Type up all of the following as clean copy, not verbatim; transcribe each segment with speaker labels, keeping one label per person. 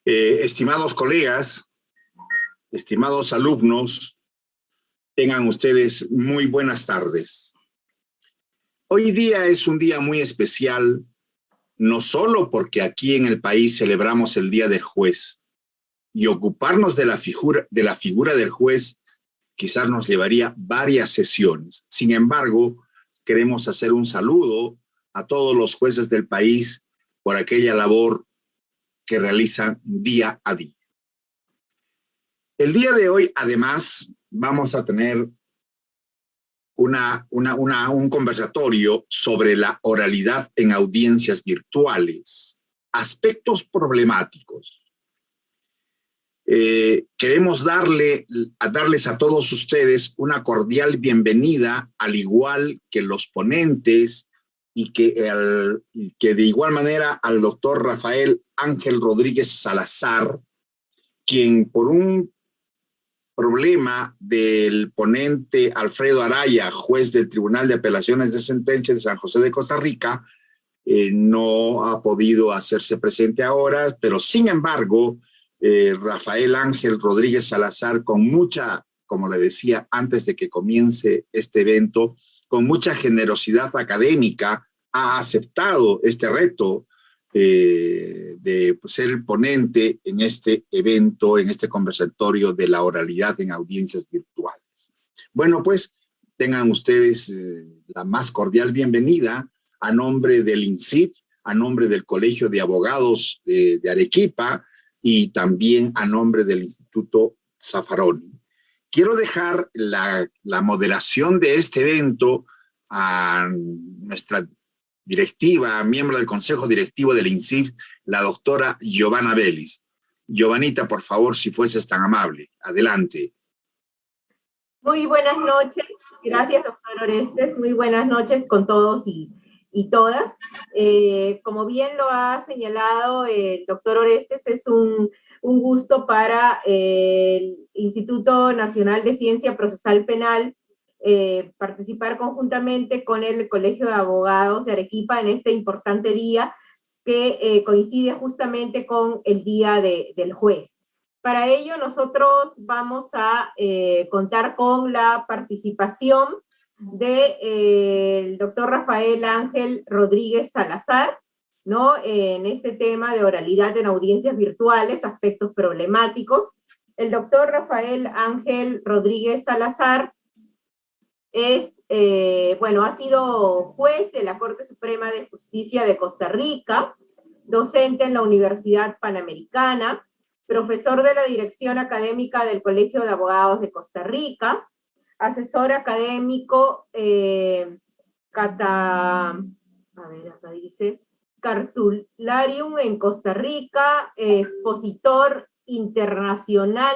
Speaker 1: Estimados colegas, estimados alumnos, tengan ustedes muy buenas tardes. Hoy día es un día muy especial, no solo porque aquí en el país celebramos el Día del Juez, y ocuparnos de la figura del juez quizás nos llevaría varias sesiones. Sin embargo, queremos hacer un saludo a todos los jueces del país por aquella labor que realizan día a día. El día de hoy, además, vamos a tener un conversatorio sobre la oralidad en audiencias virtuales, aspectos problemáticos. Queremos darles a todos ustedes una cordial bienvenida, al igual que los ponentes, y que de igual manera al doctor Rafael Ángel Rodríguez Salazar, quien por un problema del ponente Alfredo Araya, juez del Tribunal de Apelaciones de Sentencias de San José de Costa Rica, no ha podido hacerse presente ahora, pero sin embargo, Rafael Ángel Rodríguez Salazar, con mucha, como le decía antes de que comience este evento, con mucha generosidad académica, ha aceptado este reto de ser el ponente en este evento, en este conversatorio de la oralidad en audiencias virtuales. Bueno, pues tengan ustedes la más cordial bienvenida a nombre del INCIP, a nombre del Colegio de Abogados de Arequipa y también a nombre del Instituto Zaffaroni. Quiero dejar la moderación de este evento a nuestra directiva, miembro del Consejo Directivo del INCIP, la doctora Giovanna Vélez. Giovanita, por favor, si fueses tan amable. Adelante.
Speaker 2: Muy buenas noches. Gracias, doctor Orestes. Muy buenas noches con todos y todas. Como bien lo ha señalado el doctor Orestes, es un gusto para el Instituto Nacional de Ciencia Procesal Penal participar conjuntamente con el Colegio de Abogados de Arequipa en este importante día que coincide justamente con el Día del Juez. Para ello nosotros vamos a contar con la participación del doctor Rafael Ángel Rodríguez Salazar, ¿no? En este tema de oralidad en audiencias virtuales, aspectos problemáticos. El doctor Rafael Ángel Rodríguez Salazar ha sido juez de la Corte Suprema de Justicia de Costa Rica, docente en la Universidad Panamericana, profesor de la Dirección Académica del Colegio de Abogados de Costa Rica, asesor académico Cartularium en Costa Rica, expositor internacional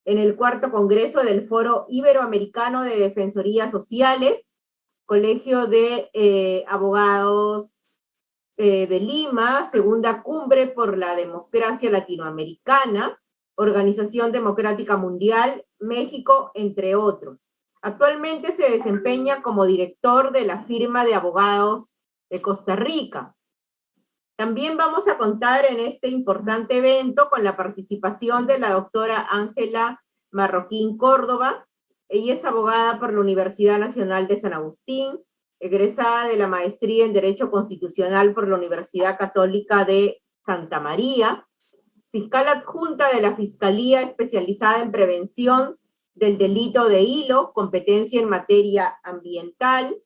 Speaker 2: en el cuarto congreso del Foro Iberoamericano de Defensorías Sociales, Colegio de Abogados de Lima, segunda cumbre por la democracia latinoamericana, Organización Democrática Mundial, México, entre otros. Actualmente se desempeña como director de la firma de abogados de Costa Rica. También vamos a contar en este importante evento con la participación de la doctora Ángela Marroquín Córdoba. Ella es abogada por la Universidad Nacional de San Agustín, egresada de la maestría en Derecho Constitucional por la Universidad Católica de Santa María, fiscal adjunta de la Fiscalía especializada en prevención del delito de hilo, competencia en materia ambiental.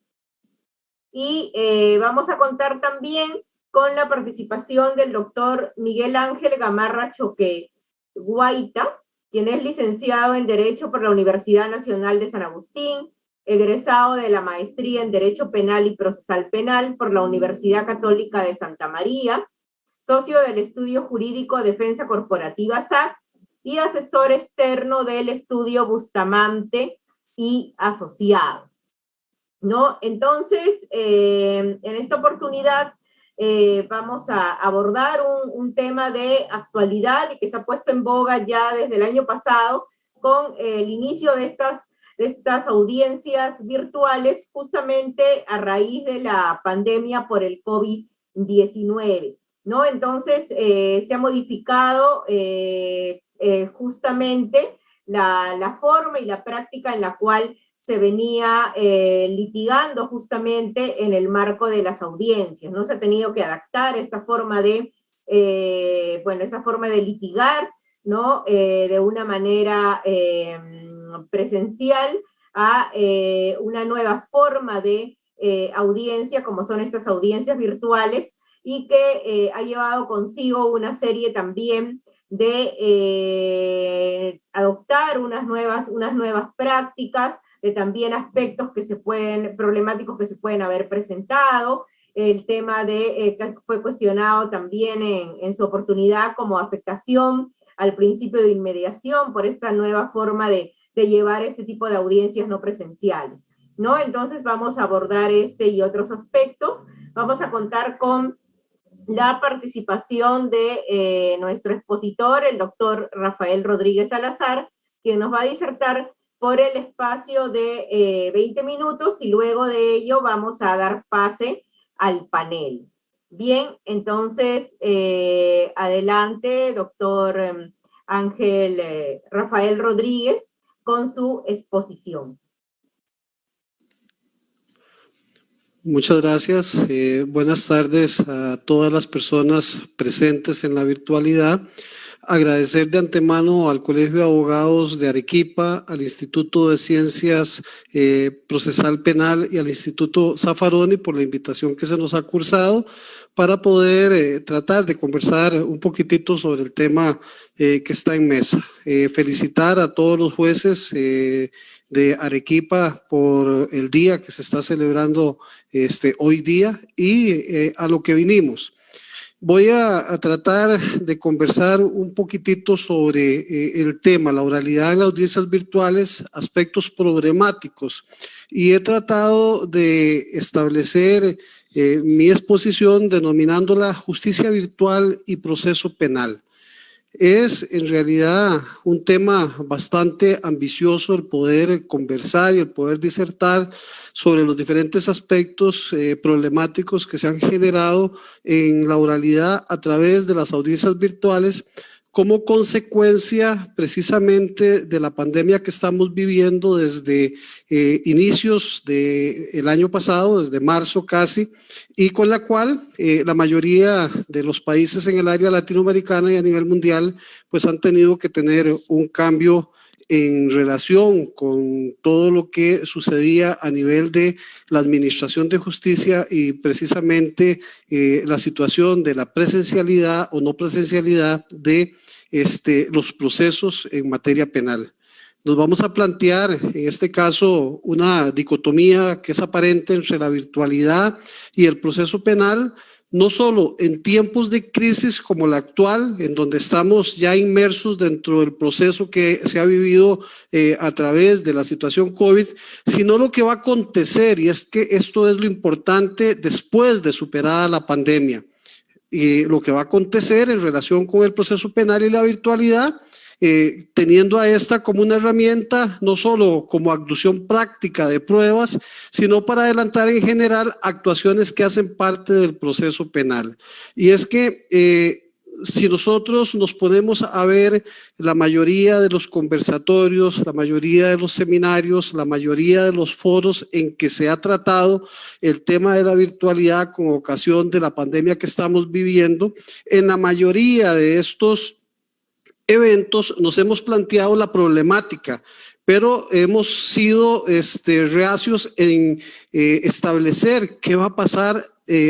Speaker 2: Y vamos a contar también con la participación del doctor Miguel Ángel Gamarra Choque Guaita, quien es licenciado en Derecho por la Universidad Nacional de San Agustín, egresado de la maestría en Derecho Penal y Procesal Penal por la Universidad Católica de Santa María, socio del Estudio Jurídico Defensa Corporativa SAC y asesor externo del Estudio Bustamante y Asociados, ¿no? Entonces, en esta oportunidad vamos a abordar un tema de actualidad y que se ha puesto en boga ya desde el año pasado con el inicio de estas audiencias virtuales justamente a raíz de la pandemia por el COVID-19. ¿no? Entonces, se ha modificado justamente la forma y la práctica en la cual se venía litigando justamente en el marco de las audiencias, ¿no? Se ha tenido que adaptar esta forma de, esta forma de litigar, ¿no? De una manera presencial a una nueva forma de audiencia, como son estas audiencias virtuales, y que ha llevado consigo una serie también de adoptar unas nuevas prácticas, de también aspectos problemáticos que se pueden haber presentado, el tema que fue cuestionado también en su oportunidad como afectación al principio de inmediación por esta nueva forma de llevar este tipo de audiencias no presenciales, ¿no? Entonces vamos a abordar este y otros aspectos. Vamos a contar con la participación de nuestro expositor, el doctor Rafael Rodríguez Salazar, quien nos va a disertar por el espacio de 20 minutos y luego de ello vamos a dar pase al panel. Bien, entonces, adelante, doctor Ángel Rafael Rodríguez, con su exposición.
Speaker 3: Muchas gracias. Buenas tardes a todas las personas presentes en la virtualidad. Agradecer de antemano al Colegio de Abogados de Arequipa, al Instituto de Ciencias Procesal Penal y al Instituto Zaffaroni por la invitación que se nos ha cursado para poder tratar de conversar un poquitito sobre el tema que está en mesa. Felicitar a todos los jueces de Arequipa por el día que se está celebrando hoy día y a lo que vinimos. Voy a tratar de conversar un poquitito sobre el tema, la oralidad en audiencias virtuales, aspectos problemáticos, y he tratado de establecer mi exposición denominándola justicia virtual y proceso penal. Es en realidad un tema bastante ambicioso el poder conversar y el poder disertar sobre los diferentes aspectos problemáticos que se han generado en la oralidad a través de las audiencias virtuales como consecuencia precisamente de la pandemia que estamos viviendo desde inicios del año pasado, desde marzo casi, y con la cual la mayoría de los países en el área latinoamericana y a nivel mundial pues han tenido que tener un cambio en relación con todo lo que sucedía a nivel de la administración de justicia y precisamente la situación de la presencialidad o no presencialidad de los procesos en materia penal. Nos vamos a plantear en este caso una dicotomía que es aparente entre la virtualidad y el proceso penal, no solo en tiempos de crisis como la actual, en donde estamos ya inmersos dentro del proceso que se ha vivido a través de la situación COVID, sino lo que va a acontecer, y es que esto es lo importante después de superada la pandemia. Y lo que va a acontecer en relación con el proceso penal y la virtualidad, teniendo a esta como una herramienta, no solo como abducción práctica de pruebas, sino para adelantar en general actuaciones que hacen parte del proceso penal. Y es que si nosotros nos ponemos a ver la mayoría de los conversatorios, la mayoría de los seminarios, la mayoría de los foros en que se ha tratado el tema de la virtualidad con ocasión de la pandemia que estamos viviendo, en la mayoría de estos eventos nos hemos planteado la problemática, pero hemos sido reacios en establecer qué va a pasar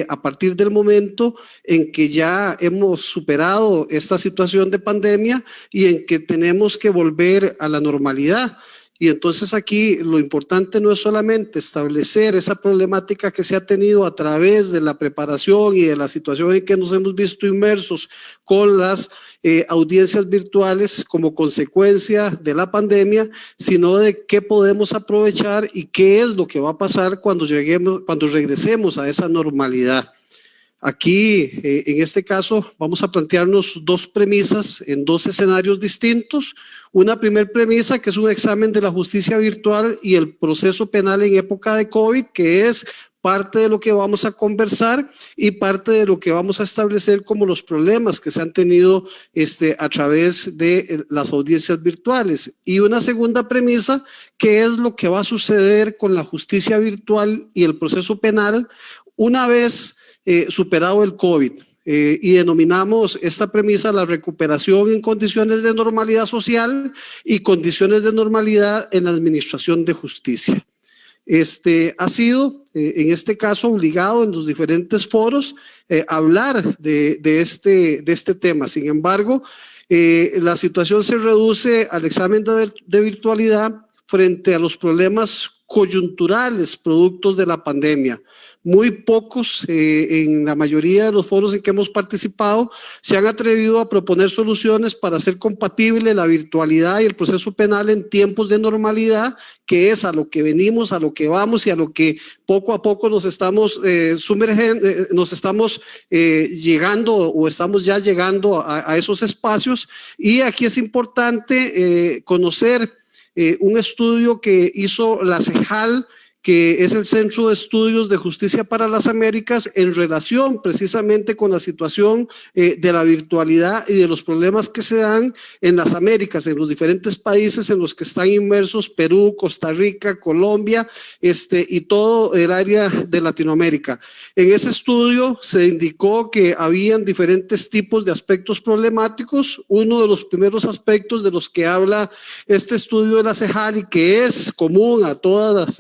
Speaker 3: a partir del momento en que ya hemos superado esta situación de pandemia y en que tenemos que volver a la normalidad. Y entonces aquí lo importante no es solamente establecer esa problemática que se ha tenido a través de la preparación y de la situación en que nos hemos visto inmersos con las audiencias virtuales como consecuencia de la pandemia, sino de qué podemos aprovechar y qué es lo que va a pasar cuando regresemos a esa normalidad. Aquí, en este caso, vamos a plantearnos dos premisas en dos escenarios distintos. Una primera premisa, que es un examen de la justicia virtual y el proceso penal en época de COVID, que es parte de lo que vamos a conversar y parte de lo que vamos a establecer como los problemas que se han tenido a través de las audiencias virtuales. Y una segunda premisa, ¿qué es lo que va a suceder con la justicia virtual y el proceso penal una vez superado el COVID? Y denominamos esta premisa la recuperación en condiciones de normalidad social y condiciones de normalidad en la administración de justicia. Ha sido, en este caso, obligado en los diferentes foros hablar de este tema. Sin embargo, la situación se reduce al examen de virtualidad frente a los problemas coyunturales productos de la pandemia. Muy pocos, en la mayoría de los foros en que hemos participado, se han atrevido a proponer soluciones para hacer compatible la virtualidad y el proceso penal en tiempos de normalidad, que es a lo que venimos, a lo que vamos y a lo que poco a poco nos estamos sumergiendo, nos estamos llegando o estamos ya llegando a esos espacios. Y aquí es importante conocer un estudio que hizo la CEJAL, que es el Centro de Estudios de Justicia para las Américas, en relación precisamente con la situación de la virtualidad y de los problemas que se dan en las Américas, en los diferentes países en los que están inmersos Perú, Costa Rica, Colombia y todo el área de Latinoamérica. En ese estudio se indicó que habían diferentes tipos de aspectos problemáticos. Uno de los primeros aspectos de los que habla este estudio de la CEJAL y que es común a todas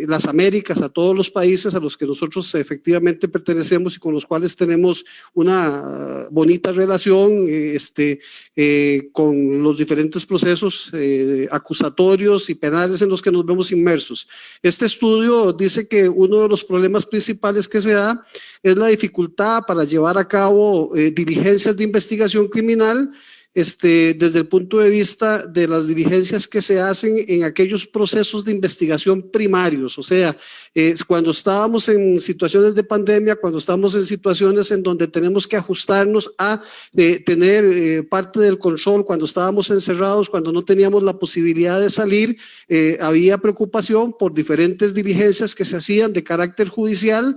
Speaker 3: las Américas, a todos los países a los que nosotros efectivamente pertenecemos y con los cuales tenemos una bonita relación con los diferentes procesos acusatorios y penales en los que nos vemos inmersos. Este estudio dice que uno de los problemas principales que se da es la dificultad para llevar a cabo diligencias de investigación criminal desde el punto de vista de las diligencias que se hacen en aquellos procesos de investigación primarios, o sea, cuando estábamos en situaciones de pandemia, cuando estamos en situaciones en donde tenemos que ajustarnos a tener parte del control, cuando estábamos encerrados, cuando no teníamos la posibilidad de salir, había preocupación por diferentes diligencias que se hacían de carácter judicial,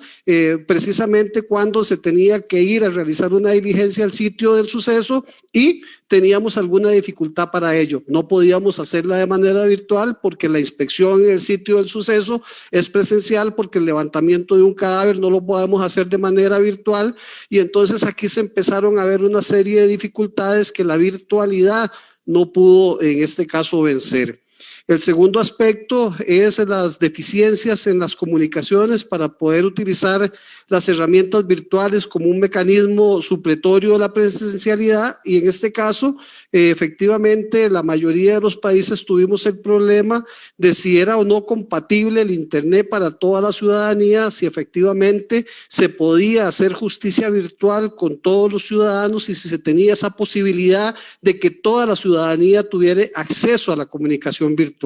Speaker 3: precisamente cuando se tenía que ir a realizar una diligencia al sitio del suceso y teníamos alguna dificultad para ello. No podíamos hacerla de manera virtual porque la inspección en el sitio del suceso es presencial, porque el levantamiento de un cadáver no lo podemos hacer de manera virtual, y entonces aquí se empezaron a ver una serie de dificultades que la virtualidad no pudo en este caso vencer. El segundo aspecto es las deficiencias en las comunicaciones para poder utilizar las herramientas virtuales como un mecanismo supletorio de la presencialidad, y en este caso efectivamente la mayoría de los países tuvimos el problema de si era o no compatible el internet para toda la ciudadanía, si efectivamente se podía hacer justicia virtual con todos los ciudadanos y si se tenía esa posibilidad de que toda la ciudadanía tuviera acceso a la comunicación virtual.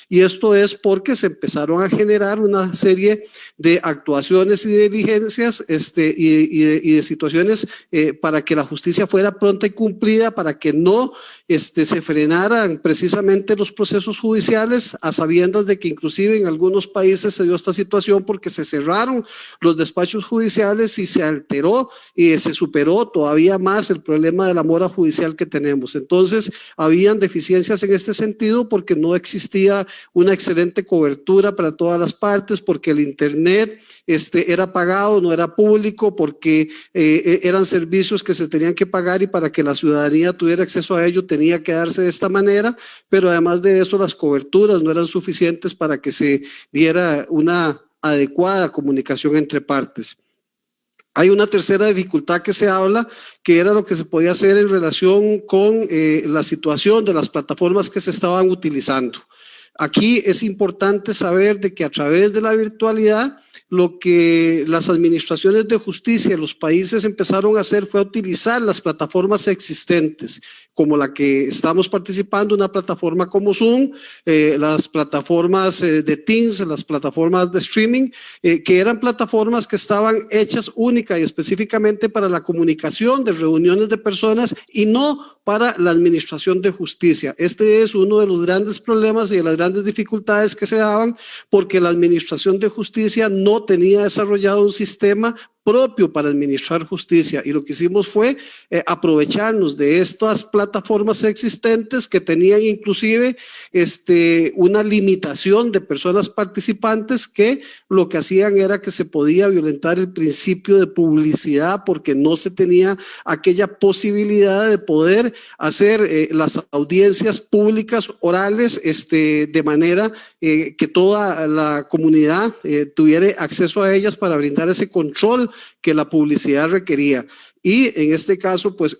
Speaker 3: Y esto es porque se empezaron a generar una serie de actuaciones y de diligencias y de situaciones para que la justicia fuera pronta y cumplida, para que no se frenaran precisamente los procesos judiciales, a sabiendas de que inclusive en algunos países se dio esta situación porque se cerraron los despachos judiciales y se alteró y se superó todavía más el problema de la mora judicial que tenemos. Entonces habían deficiencias en este sentido porque no existía una excelente cobertura para todas las partes, porque el internet era pagado, no era público, porque eran servicios que se tenían que pagar y para que la ciudadanía tuviera acceso a ello tenía que darse de esta manera, pero además de eso las coberturas no eran suficientes para que se diera una adecuada comunicación entre partes. Hay una tercera dificultad que se habla, que era lo que se podía hacer en relación con la situación de las plataformas que se estaban utilizando. Aquí es importante saber de que a través de la virtualidad, lo que las administraciones de justicia en los países empezaron a hacer fue utilizar las plataformas existentes, como la que estamos participando, una plataforma como Zoom, las plataformas de Teams, las plataformas de streaming, que eran plataformas que estaban hechas única y específicamente para la comunicación de reuniones de personas y no para la administración de justicia. Este es uno de los grandes problemas y de las grandes grandes dificultades que se daban porque la Administración de Justicia no tenía desarrollado un sistema propio para administrar justicia, y lo que hicimos fue aprovecharnos de estas plataformas existentes que tenían inclusive una limitación de personas participantes, que lo que hacían era que se podía violentar el principio de publicidad porque no se tenía aquella posibilidad de poder hacer las audiencias públicas orales de manera que toda la comunidad tuviera acceso a ellas para brindar ese control que la publicidad requería. Y en este caso, pues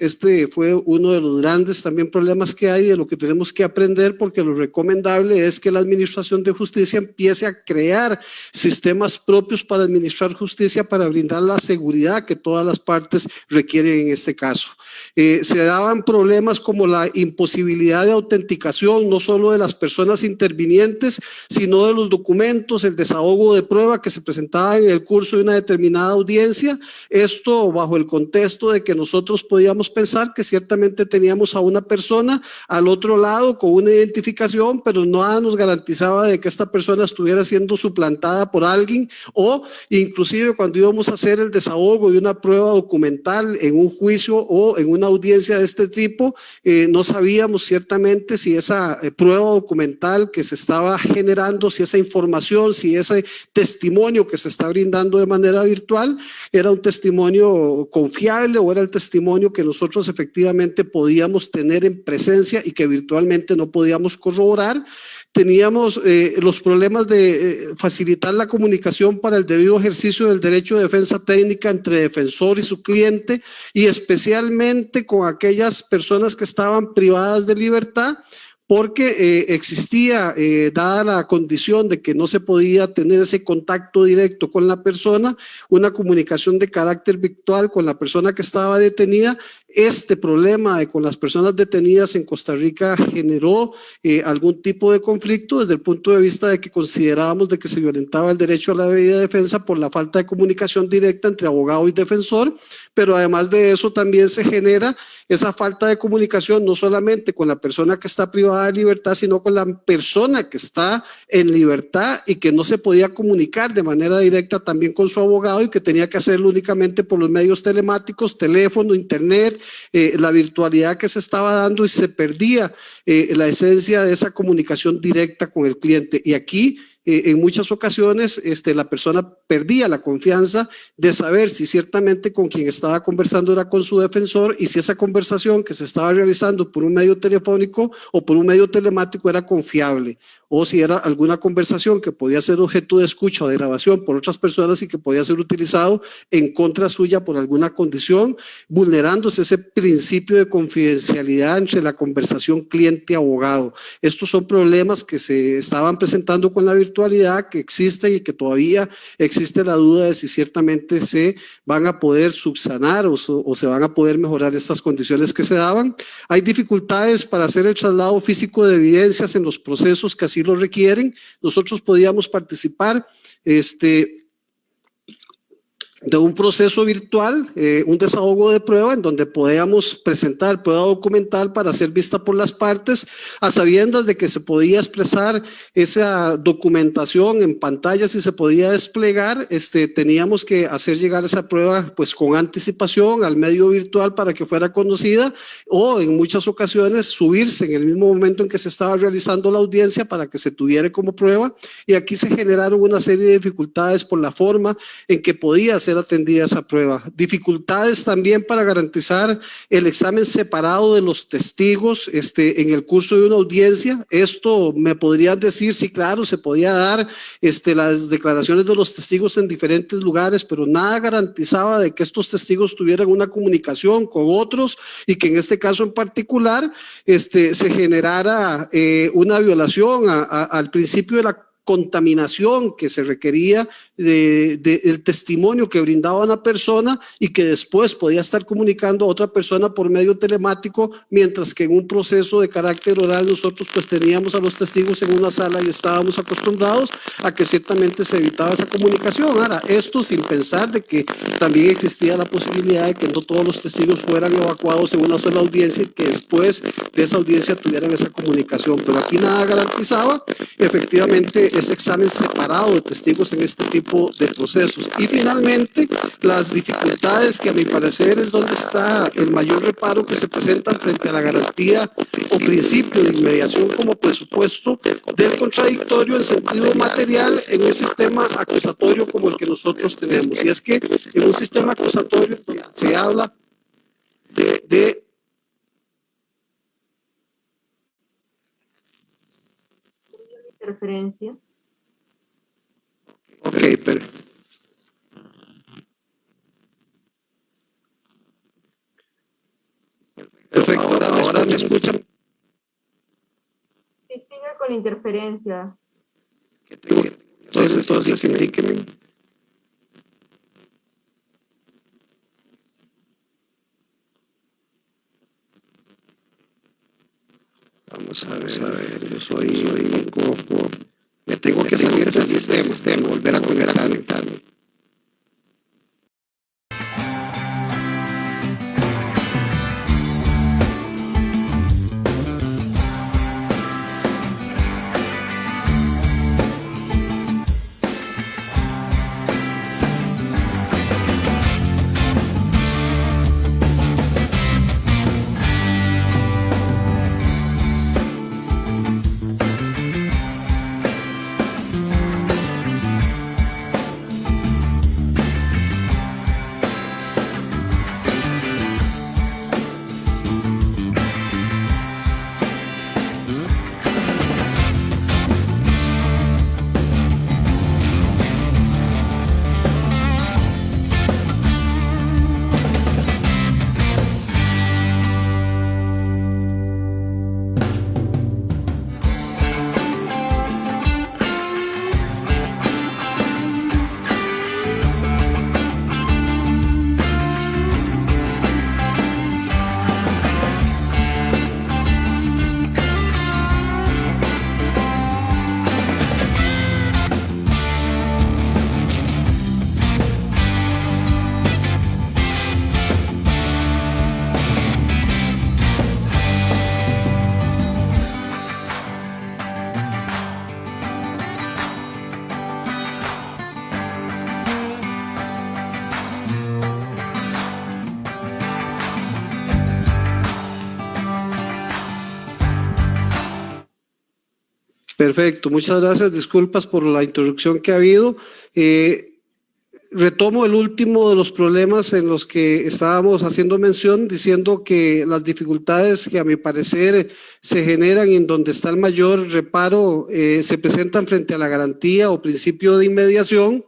Speaker 3: fue uno de los grandes también problemas que hay, de lo que tenemos que aprender, porque lo recomendable es que la Administración de Justicia empiece a crear sistemas propios para administrar justicia, para brindar la seguridad que todas las partes requieren en este caso. Se daban problemas como la imposibilidad de autenticación, no solo de las personas intervinientes, sino de los documentos, el desahogo de prueba que se presentaba en el curso de una determinada audiencia. Esto bajo el contexto de que nosotros podíamos pensar que ciertamente teníamos a una persona al otro lado con una identificación, pero nada nos garantizaba de que esta persona estuviera siendo suplantada por alguien, o inclusive cuando íbamos a hacer el desahogo de una prueba documental en un juicio o en una audiencia de este tipo, no sabíamos ciertamente si esa prueba documental que se estaba generando, si esa información, si ese testimonio que se está brindando de manera virtual era un testimonio confiable o era el testimonio que nosotros efectivamente podíamos tener en presencia y que virtualmente no podíamos corroborar. Teníamos los problemas de facilitar la comunicación para el debido ejercicio del derecho de defensa técnica entre defensor y su cliente, y especialmente con aquellas personas que estaban privadas de libertad, porque existía, dada la condición de que no se podía tener ese contacto directo con la persona, una comunicación de carácter virtual con la persona que estaba detenida. Este problema con las personas detenidas en Costa Rica generó algún tipo de conflicto desde el punto de vista de que considerábamos de que se violentaba el derecho a la debida defensa por la falta de comunicación directa entre abogado y defensor, pero además de eso también se genera esa falta de comunicación no solamente con la persona que está privada de libertad, sino con la persona que está en libertad y que no se podía comunicar de manera directa también con su abogado, y que tenía que hacerlo únicamente por los medios telemáticos, teléfono, internet, la virtualidad que se estaba dando, y se perdía la esencia de esa comunicación directa con el cliente. Y aquí en muchas ocasiones la persona perdía la confianza de saber si ciertamente con quien estaba conversando era con su defensor, y si esa conversación que se estaba realizando por un medio telefónico o por un medio telemático era confiable, o si era alguna conversación que podía ser objeto de escucha o de grabación por otras personas y que podía ser utilizado en contra suya por alguna condición, vulnerándose ese principio de confidencialidad entre la conversación cliente-abogado. Estos son problemas que se estaban presentando con la virtualidad, que existen y que todavía existe la duda de si ciertamente se van a poder subsanar o se van a poder mejorar estas condiciones que se daban. Hay dificultades para hacer el traslado físico de evidencias en los procesos que así lo requieren. Nosotros podíamos participar de un proceso virtual, un desahogo de prueba en donde podíamos presentar prueba documental para ser vista por las partes, a sabiendas de que se podía expresar esa documentación en pantallas y se podía desplegar. Teníamos que hacer llegar esa prueba pues con anticipación al medio virtual para que fuera conocida, o en muchas ocasiones subirse en el mismo momento en que se estaba realizando la audiencia para que se tuviera como prueba. Y aquí se generaron una serie de dificultades por la forma en que podía ser atendida esa prueba. Dificultades también para garantizar el examen separado de los testigos en el curso de una audiencia. Esto me podrían decir, sí, claro, se podía dar las declaraciones de los testigos en diferentes lugares, pero nada garantizaba de que estos testigos tuvieran una comunicación con otros, y que en este caso en particular se generara una violación al principio de la contaminación que se requería del testimonio que brindaba una persona y que después podía estar comunicando a otra persona por medio telemático, mientras que en un proceso de carácter oral nosotros pues teníamos a los testigos en una sala y estábamos acostumbrados a que ciertamente se evitaba esa comunicación. Ahora, esto sin pensar de que también existía la posibilidad de que no todos los testigos fueran evacuados en una sola audiencia y que después de esa audiencia tuvieran esa comunicación, pero aquí nada garantizaba efectivamente ese examen separado de testigos en este tipo de procesos. Y finalmente, las dificultades que a mi parecer es donde está el mayor reparo que se presenta frente a la garantía o principio de inmediación como presupuesto del contradictorio en sentido material en un sistema acusatorio como el que nosotros tenemos. Y es que en un sistema acusatorio se habla de
Speaker 2: interferencia.
Speaker 3: Ok, pero perfecto, ahora me escuchan.
Speaker 2: Sí, sigue con interferencia.
Speaker 3: ¿Qué tengo que hacer? Entonces indíqueme. Vamos a ver, yo soy un poco, me tengo que salir del sistema, volver a conectarme. Perfecto, muchas gracias. Disculpas por la interrupción que ha habido. Retomo el último de los problemas en los que estábamos haciendo mención, diciendo que las dificultades que a mi parecer se generan en donde está el mayor reparo se presentan frente a la garantía o principio de inmediación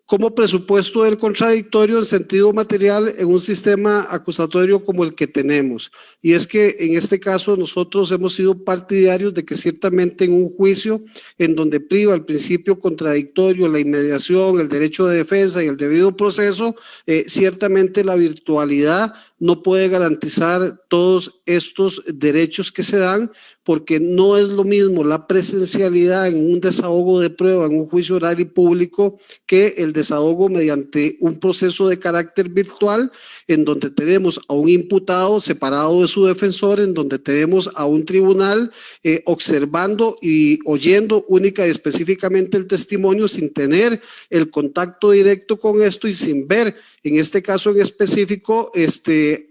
Speaker 3: como presupuesto del contradictorio en sentido material en un sistema acusatorio como el que tenemos. Y es que en este caso nosotros hemos sido partidarios de que ciertamente en un juicio en donde priva el principio contradictorio, la inmediación, el derecho de defensa y el debido proceso, ciertamente la virtualidad no puede garantizar todos estos derechos que se dan, porque no es lo mismo la presencialidad en un desahogo de prueba, en un juicio oral y público, que el desahogo mediante un proceso de carácter virtual, en donde tenemos a un imputado separado de su defensor, en donde tenemos a un tribunal observando y oyendo única y específicamente el testimonio sin tener el contacto directo con esto y sin ver, en este caso en específico,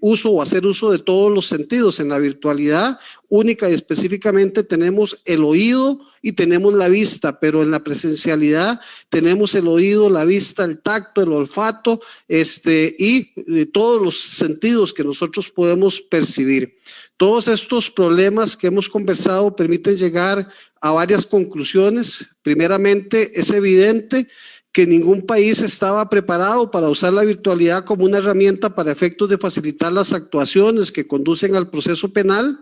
Speaker 3: uso o hacer uso de todos los sentidos. En la virtualidad única y específicamente tenemos el oído y tenemos la vista, pero en la presencialidad tenemos el oído, la vista, el tacto, el olfato, y todos los sentidos que nosotros podemos percibir. Todos estos problemas que hemos conversado permiten llegar a varias conclusiones. Primeramente, es evidente que ningún país estaba preparado para usar la virtualidad como una herramienta para efectos de facilitar las actuaciones que conducen al proceso penal.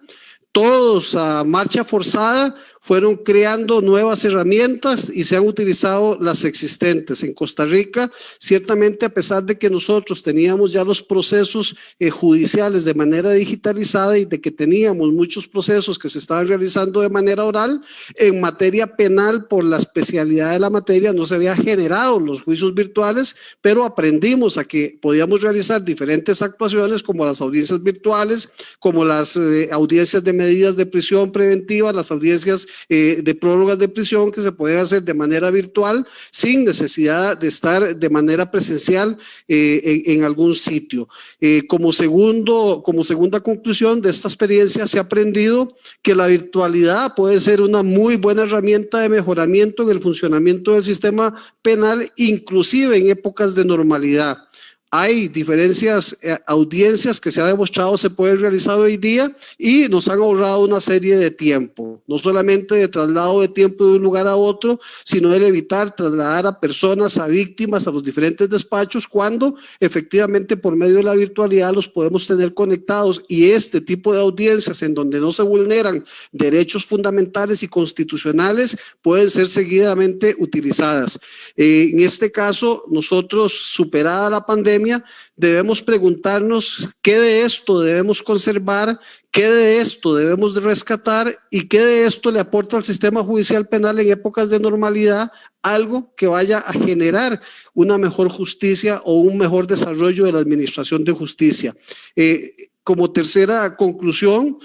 Speaker 3: Todos a marcha forzada fueron creando nuevas herramientas y se han utilizado las existentes. En Costa Rica, ciertamente, a pesar de que nosotros teníamos ya los procesos judiciales de manera digitalizada y de que teníamos muchos procesos que se estaban realizando de manera oral, en materia penal, por la especialidad de la materia, no se había generado los juicios virtuales, pero aprendimos a que podíamos realizar diferentes actuaciones como las audiencias virtuales, como las audiencias de medidas de prisión preventiva, las audiencias de prórrogas de prisión que se pueden hacer de manera virtual sin necesidad de estar de manera presencial en algún sitio. Como segunda conclusión de esta experiencia, se ha aprendido que la virtualidad puede ser una muy buena herramienta de mejoramiento en el funcionamiento del sistema penal, inclusive en épocas de normalidad. Hay diferentes audiencias que se ha demostrado se pueden realizar hoy día y nos han ahorrado una serie de tiempo, no solamente de traslado de tiempo de un lugar a otro, sino de evitar trasladar a personas, a víctimas, a los diferentes despachos, cuando efectivamente por medio de la virtualidad los podemos tener conectados, y este tipo de audiencias en donde no se vulneran derechos fundamentales y constitucionales pueden ser seguidamente utilizadas. En este caso, nosotros, superada la pandemia, debemos preguntarnos qué de esto debemos conservar, qué de esto debemos rescatar y qué de esto le aporta al sistema judicial penal en épocas de normalidad, algo que vaya a generar una mejor justicia o un mejor desarrollo de la administración de justicia. Como tercera conclusión,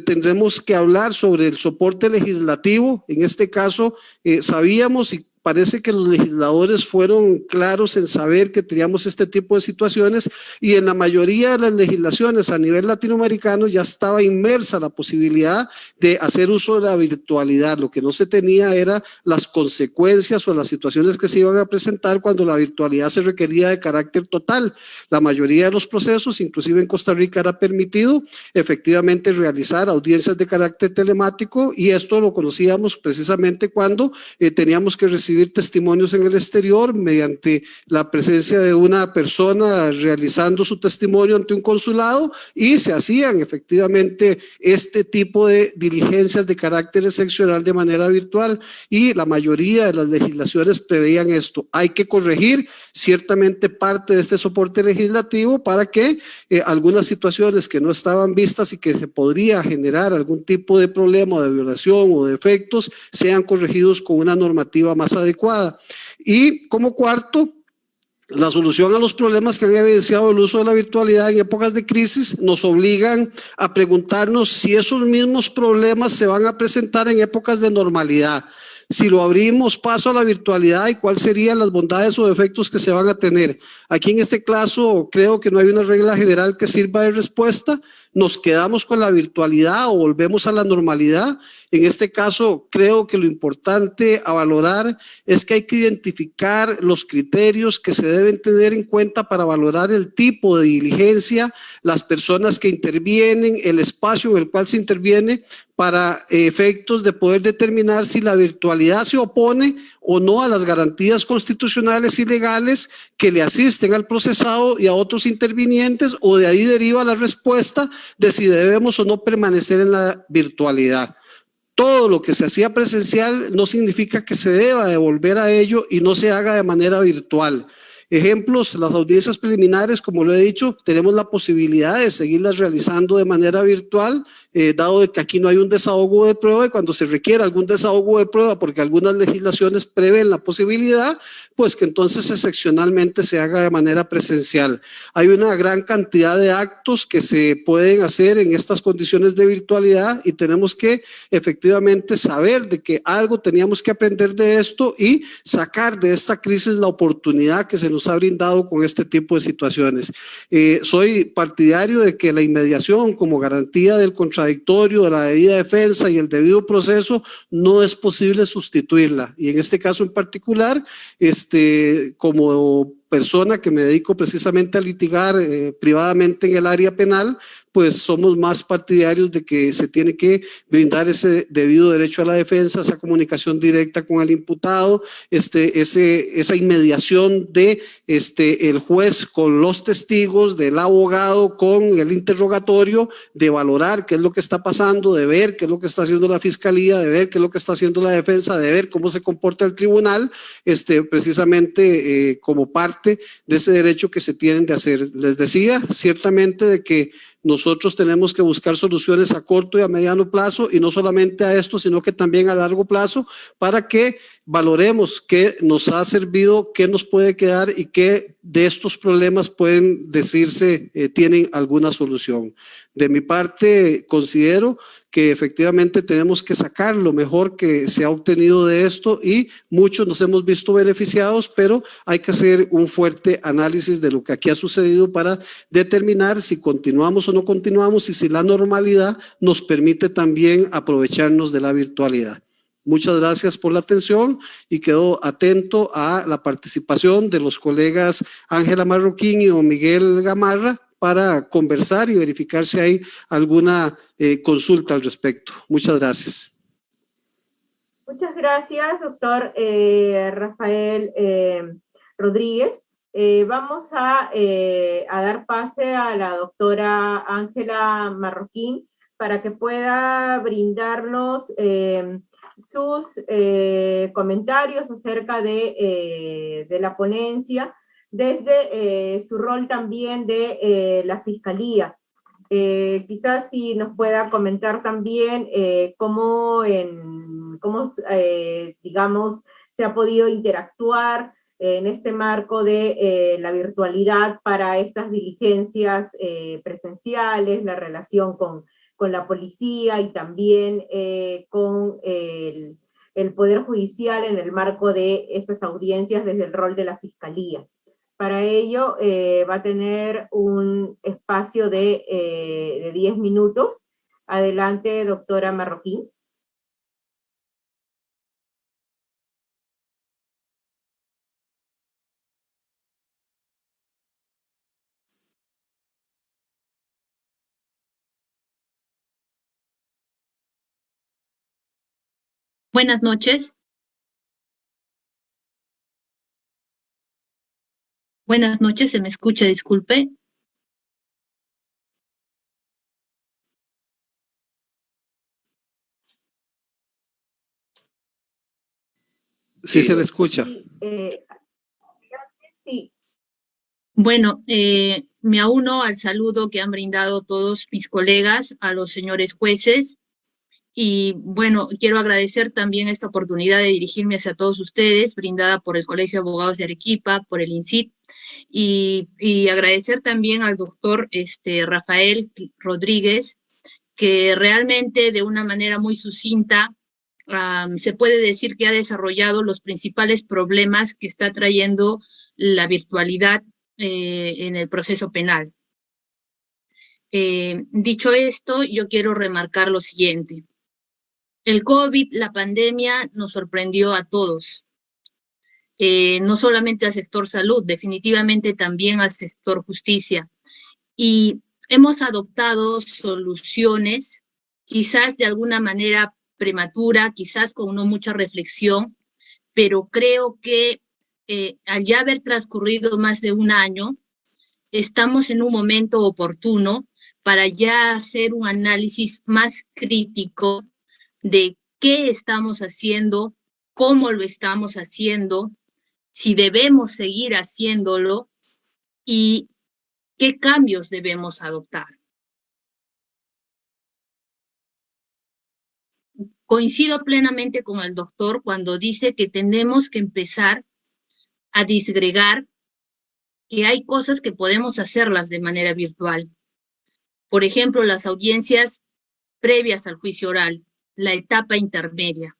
Speaker 3: tendremos que hablar sobre el soporte legislativo. En este caso, sabíamos y parece que los legisladores fueron claros en saber que teníamos este tipo de situaciones, y en la mayoría de las legislaciones a nivel latinoamericano ya estaba inmersa la posibilidad de hacer uso de la virtualidad. Lo que no se tenía era las consecuencias o las situaciones que se iban a presentar cuando la virtualidad se requería de carácter total. La mayoría de los procesos, inclusive en Costa Rica, era permitido efectivamente realizar audiencias de carácter telemático, y esto lo conocíamos precisamente cuando teníamos que recibir testimonios en el exterior mediante la presencia de una persona realizando su testimonio ante un consulado, y se hacían efectivamente este tipo de diligencias de carácter excepcional de manera virtual, y la mayoría de las legislaciones preveían esto. Hay que corregir ciertamente parte de este soporte legislativo para que algunas situaciones que no estaban vistas y que se podría generar algún tipo de problema o de violación o de efectos sean corregidos con una normativa más adecuada. Y como cuarto, la solución a los problemas que han evidenciado el uso de la virtualidad en épocas de crisis nos obligan a preguntarnos si esos mismos problemas se van a presentar en épocas de normalidad. Si lo abrimos paso a la virtualidad, y cuáles serían las bondades o defectos que se van a tener. Aquí en este caso creo que no hay una regla general que sirva de respuesta. Nos quedamos con la virtualidad o volvemos a la normalidad. En este caso creo que lo importante a valorar es que hay que identificar los criterios que se deben tener en cuenta para valorar el tipo de diligencia, las personas que intervienen, el espacio en el cual se interviene, para efectos de poder determinar si la virtualidad se opone o no a las garantías constitucionales y legales que le asisten al procesado y a otros intervinientes, o de ahí deriva la respuesta de si debemos o no permanecer en la virtualidad. Todo lo que se hacía presencial no significa que se deba de volver a ello y no se haga de manera virtual. Ejemplos: las audiencias preliminares, como lo he dicho, tenemos la posibilidad de seguirlas realizando de manera virtual, dado de que aquí no hay un desahogo de prueba, y cuando se requiera algún desahogo de prueba, porque algunas legislaciones prevén la posibilidad, pues que entonces excepcionalmente se haga de manera presencial. Hay una gran cantidad de actos que se pueden hacer en estas condiciones de virtualidad, y tenemos que efectivamente saber de que algo teníamos que aprender de esto y sacar de esta crisis la oportunidad que se nos ha brindado con este tipo de situaciones. Soy partidario de que la inmediación como garantía del contradictorio, de la debida defensa y el debido proceso no es posible sustituirla, y en este caso en particular, como persona que me dedico precisamente a litigar privadamente en el área penal, pues somos más partidarios de que se tiene que brindar ese debido derecho a la defensa, esa comunicación directa con el imputado, esa inmediación de el juez con los testigos, del abogado con el interrogatorio, de valorar qué es lo que está pasando, de ver qué es lo que está haciendo la fiscalía, de ver qué es lo que está haciendo la defensa, de ver cómo se comporta el tribunal, precisamente como parte de ese derecho que se tienen de hacer. Les decía ciertamente de que nosotros tenemos que buscar soluciones a corto y a mediano plazo, y no solamente a esto, sino que también a largo plazo, para que valoremos qué nos ha servido, qué nos puede quedar y qué de estos problemas pueden decirse tienen alguna solución. De mi parte, considero que efectivamente tenemos que sacar lo mejor que se ha obtenido de esto, y muchos nos hemos visto beneficiados, pero hay que hacer un fuerte análisis de lo que aquí ha sucedido para determinar si continuamos o no continuamos, y si la normalidad nos permite también aprovecharnos de la virtualidad. Muchas gracias por la atención y quedo atento a la participación de los colegas Ángela Marroquín y don Miguel Gamarra para conversar y verificar si hay alguna consulta al respecto. Muchas gracias.
Speaker 2: Muchas gracias, doctor Rafael Rodríguez. Vamos a dar pase a la doctora Ángela Marroquín para que pueda brindarnos sus comentarios acerca de la ponencia desde su rol también de la Fiscalía. Quizás si nos pueda comentar también cómo digamos, se ha podido interactuar en este marco de la virtualidad para estas diligencias presenciales, la relación con la policía y también con el Poder Judicial en el marco de esas audiencias desde el rol de la Fiscalía. Para ello va a tener un espacio de 10 minutos. Adelante, doctora Marroquín.
Speaker 4: Buenas noches. Buenas noches, se me escucha, disculpe.
Speaker 3: Sí, se le escucha.
Speaker 2: Sí.
Speaker 4: Bueno, me auno al saludo que han brindado todos mis colegas, a los señores jueces, y bueno, quiero agradecer también esta oportunidad de dirigirme hacia todos ustedes, brindada por el Colegio de Abogados de Arequipa, por el INCIT, y agradecer también al doctor Rafael Rodríguez, que realmente de una manera muy sucinta se puede decir que ha desarrollado los principales problemas que está trayendo la virtualidad en el proceso penal. Dicho esto, yo quiero remarcar lo siguiente. El COVID, la pandemia, nos sorprendió a todos. No solamente al sector salud, definitivamente también al sector justicia. Y hemos adoptado soluciones, quizás de alguna manera prematura, quizás con no mucha reflexión, pero creo que al ya haber transcurrido más de un año, estamos en un momento oportuno para ya hacer un análisis más crítico de qué estamos haciendo, cómo lo estamos haciendo, si debemos seguir haciéndolo y qué cambios debemos adoptar. Coincido plenamente con el doctor cuando dice que tenemos que empezar a disgregar que hay cosas que podemos hacerlas de manera virtual. Por ejemplo, las audiencias previas al juicio oral, la etapa intermedia.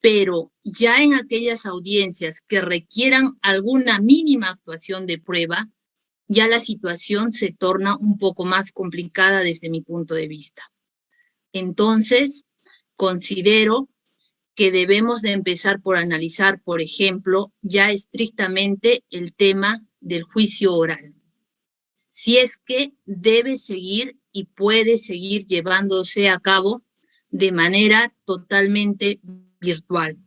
Speaker 4: Pero ya en aquellas audiencias que requieran alguna mínima actuación de prueba, ya la situación se torna un poco más complicada desde mi punto de vista. Entonces, considero que debemos de empezar por analizar, por ejemplo, ya estrictamente el tema del juicio oral. Si es que debe seguir y puede seguir llevándose a cabo de manera totalmente virtual.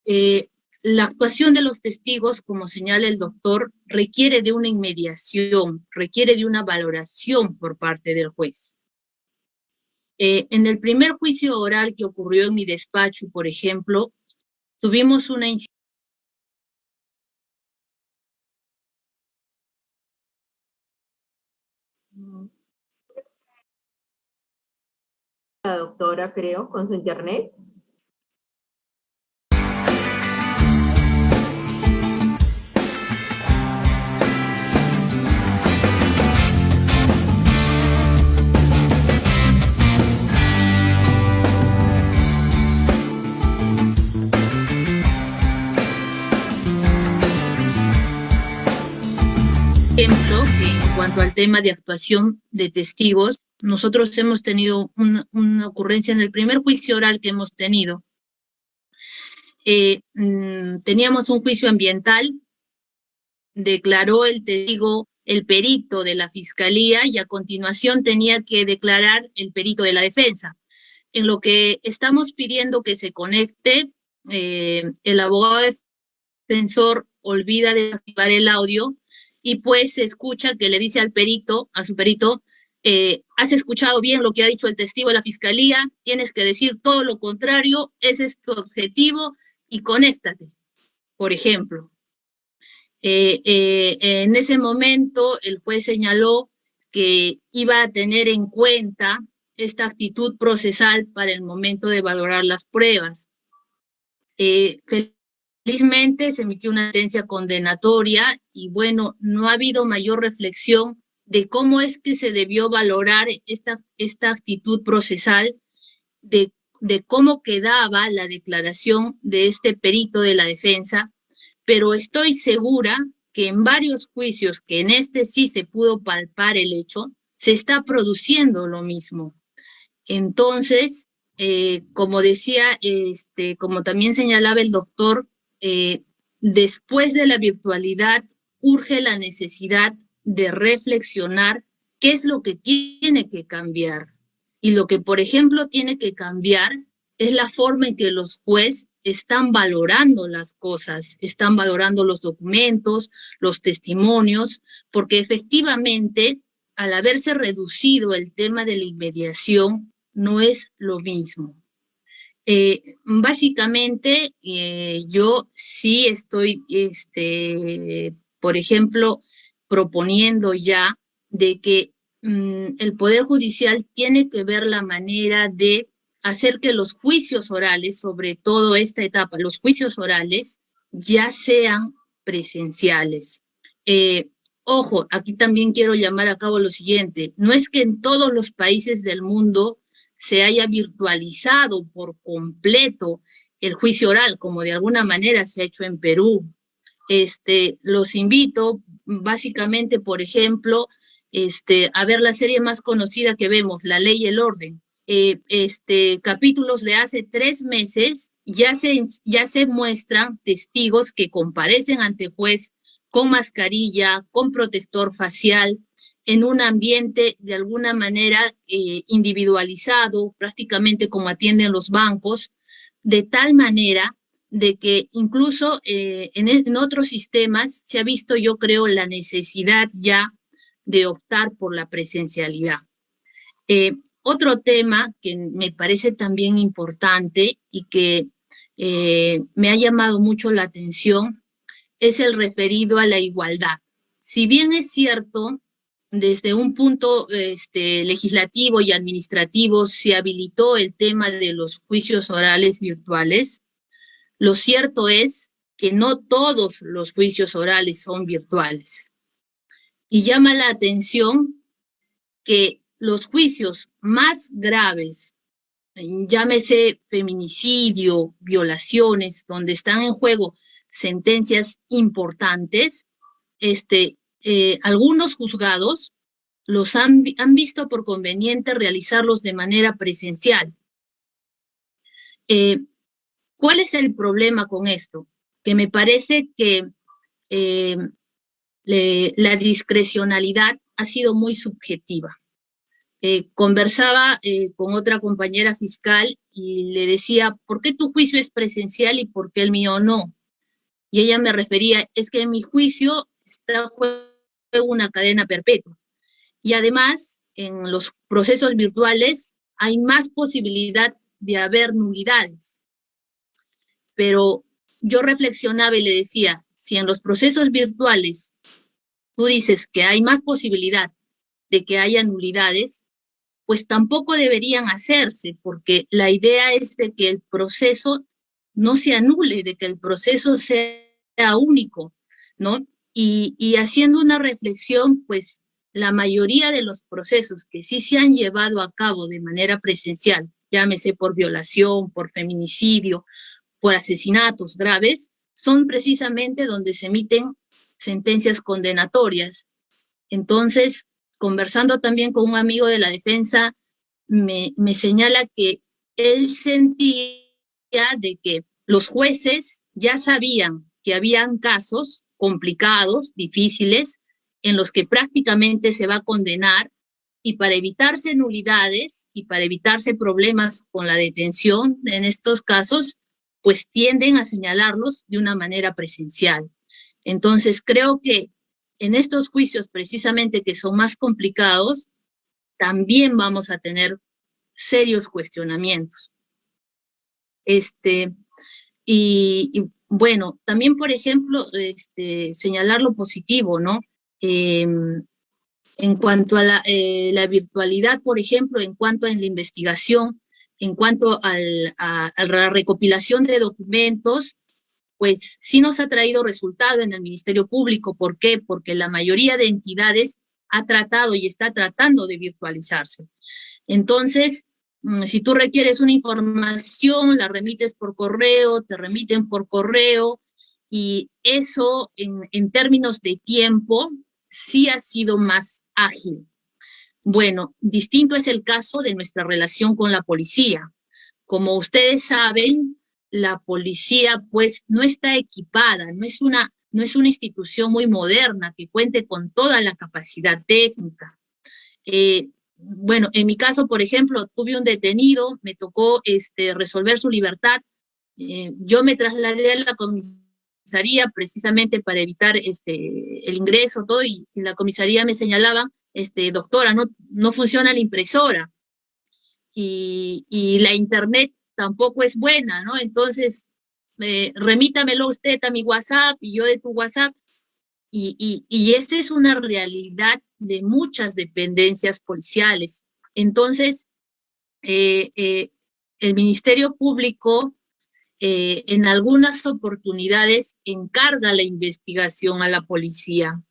Speaker 4: La actuación de los testigos, como señala el doctor, requiere de una inmediación, requiere de una valoración por parte del juez. En el primer juicio oral que ocurrió en mi despacho, por ejemplo, tuvimos una incidencia.
Speaker 2: La doctora, creo, con su internet.
Speaker 4: Ejemplo, que en cuanto al tema de actuación de testigos, nosotros hemos tenido una ocurrencia en el primer juicio oral que hemos tenido. Teníamos un juicio ambiental, declaró el testigo, el perito de la fiscalía, y a continuación tenía que declarar el perito de la defensa. En lo que estamos pidiendo que se conecte, el abogado defensor olvida de activar el audio, y pues se escucha que le dice al perito, a su perito, has escuchado bien lo que ha dicho el testigo de la fiscalía, tienes que decir todo lo contrario, ese es tu objetivo, y conéctate, por ejemplo. En ese momento el juez señaló que iba a tener en cuenta esta actitud procesal para el momento de valorar las pruebas. Felizmente se emitió una sentencia condenatoria y bueno, no ha habido mayor reflexión de cómo es que se debió valorar esta actitud procesal, de cómo quedaba la declaración de este perito de la defensa, pero estoy segura que en varios juicios, que en este sí se pudo palpar el hecho, se está produciendo lo mismo. Entonces, como decía, como también señalaba el doctor, después de la virtualidad urge la necesidad de reflexionar qué es lo que tiene que cambiar. Y lo que, por ejemplo, tiene que cambiar es la forma en que los jueces están valorando las cosas, están valorando los documentos, los testimonios, porque efectivamente, al haberse reducido el tema de la inmediación, no es lo mismo. Básicamente, yo sí estoy, por ejemplo, proponiendo ya de que el Poder Judicial tiene que ver la manera de hacer que los juicios orales, sobre todo esta etapa, los juicios orales, ya sean presenciales. Ojo, aquí también quiero llamar a cabo lo siguiente, no es que en todos los países del mundo se haya virtualizado por completo el juicio oral, como de alguna manera se ha hecho en Perú. Los invito básicamente, por ejemplo, a ver la serie más conocida que vemos, La Ley y el Orden. Capítulos de hace 3 meses ya se muestran testigos que comparecen ante juez con mascarilla, con protector facial, en un ambiente de alguna manera individualizado, prácticamente como atienden los bancos, de tal manera de que incluso en otros sistemas se ha visto, yo creo, la necesidad ya de optar por la presencialidad. Otro tema que me parece también importante y que me ha llamado mucho la atención es el referido a la igualdad. Si bien es cierto, desde un punto legislativo y administrativo se habilitó el tema de los juicios orales virtuales, lo cierto es que no todos los juicios orales son virtuales. Y llama la atención que los juicios más graves, llámese feminicidio, violaciones, donde están en juego sentencias importantes, algunos juzgados los han visto por conveniente realizarlos de manera presencial. ¿Cuál es el problema con esto? Que me parece que la discrecionalidad ha sido muy subjetiva. Conversaba con otra compañera fiscal y le decía, ¿por qué tu juicio es presencial y por qué el mío no? Y ella me refería, es que en mi juicio está en juego una cadena perpetua. Y además, en los procesos virtuales hay más posibilidad de haber nulidades. Pero yo reflexionaba y le decía, si en los procesos virtuales tú dices que hay más posibilidad de que haya nulidades, pues tampoco deberían hacerse, porque la idea es de que el proceso no se anule, de que el proceso sea único, ¿no? Y haciendo una reflexión, pues la mayoría de los procesos que sí se han llevado a cabo de manera presencial, llámese por violación, por feminicidio, por asesinatos graves, son precisamente donde se emiten sentencias condenatorias. Entonces, conversando también con un amigo de la defensa, me señala que él sentía de que los jueces ya sabían que habían casos complicados, difíciles, en los que prácticamente se va a condenar, y para evitarse nulidades y para evitarse problemas con la detención en estos casos, pues tienden a señalarlos de una manera presencial. Entonces, creo que en estos juicios precisamente que son más complicados, también vamos a tener serios cuestionamientos. Y bueno, también, por ejemplo, señalar lo positivo, ¿no? En cuanto a la virtualidad, por ejemplo, en cuanto a la investigación, en cuanto a la recopilación de documentos, pues sí nos ha traído resultado en el Ministerio Público. ¿Por qué? Porque la mayoría de entidades ha tratado y está tratando de virtualizarse. Entonces, si tú requieres una información, la remites por correo, te remiten por correo, y eso en términos de tiempo sí ha sido más ágil. Bueno, distinto es el caso de nuestra relación con la policía. Como ustedes saben, la policía pues no está equipada, no es una institución muy moderna que cuente con toda la capacidad técnica. Bueno, en mi caso, por ejemplo, tuve un detenido, me tocó resolver su libertad. Yo me trasladé a la comisaría precisamente para evitar el ingreso, todo, y la comisaría me señalaba, doctora, no funciona la impresora y la internet tampoco es buena, ¿no? Entonces, remítamelo usted a mi WhatsApp y yo de tu WhatsApp. Y esta es una realidad de muchas dependencias policiales. Entonces, el Ministerio Público en algunas oportunidades encarga la investigación a la policía.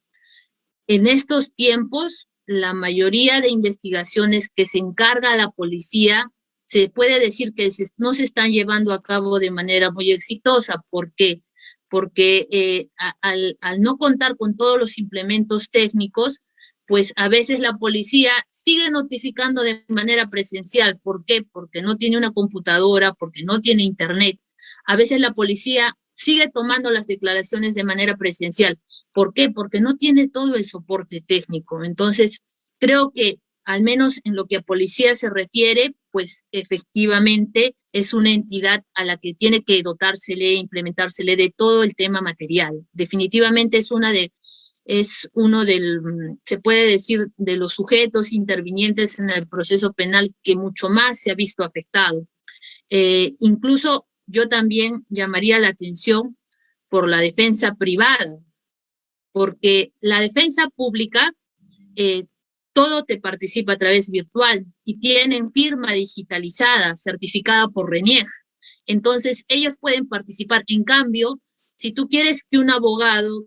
Speaker 4: En estos tiempos, la mayoría de investigaciones que se encarga a la policía, se puede decir que no se están llevando a cabo de manera muy exitosa. ¿Por qué? Porque al no contar con todos los implementos técnicos, pues a veces la policía sigue notificando de manera presencial. ¿Por qué? Porque no tiene una computadora, porque no tiene internet. A veces la policía sigue tomando las declaraciones de manera presencial. ¿Por qué? Porque no tiene todo el soporte técnico. Entonces, creo que al menos en lo que a policía se refiere, pues efectivamente es una entidad a la que tiene que dotársele, implementársele de todo el tema material. Definitivamente es uno se puede decir, de los sujetos intervinientes en el proceso penal que mucho más se ha visto afectado. Incluso yo también llamaría la atención por la defensa privada, porque la defensa pública, todo te participa a través virtual y tienen firma digitalizada, certificada por RENIEG. Entonces, ellos pueden participar. En cambio, si tú quieres que un abogado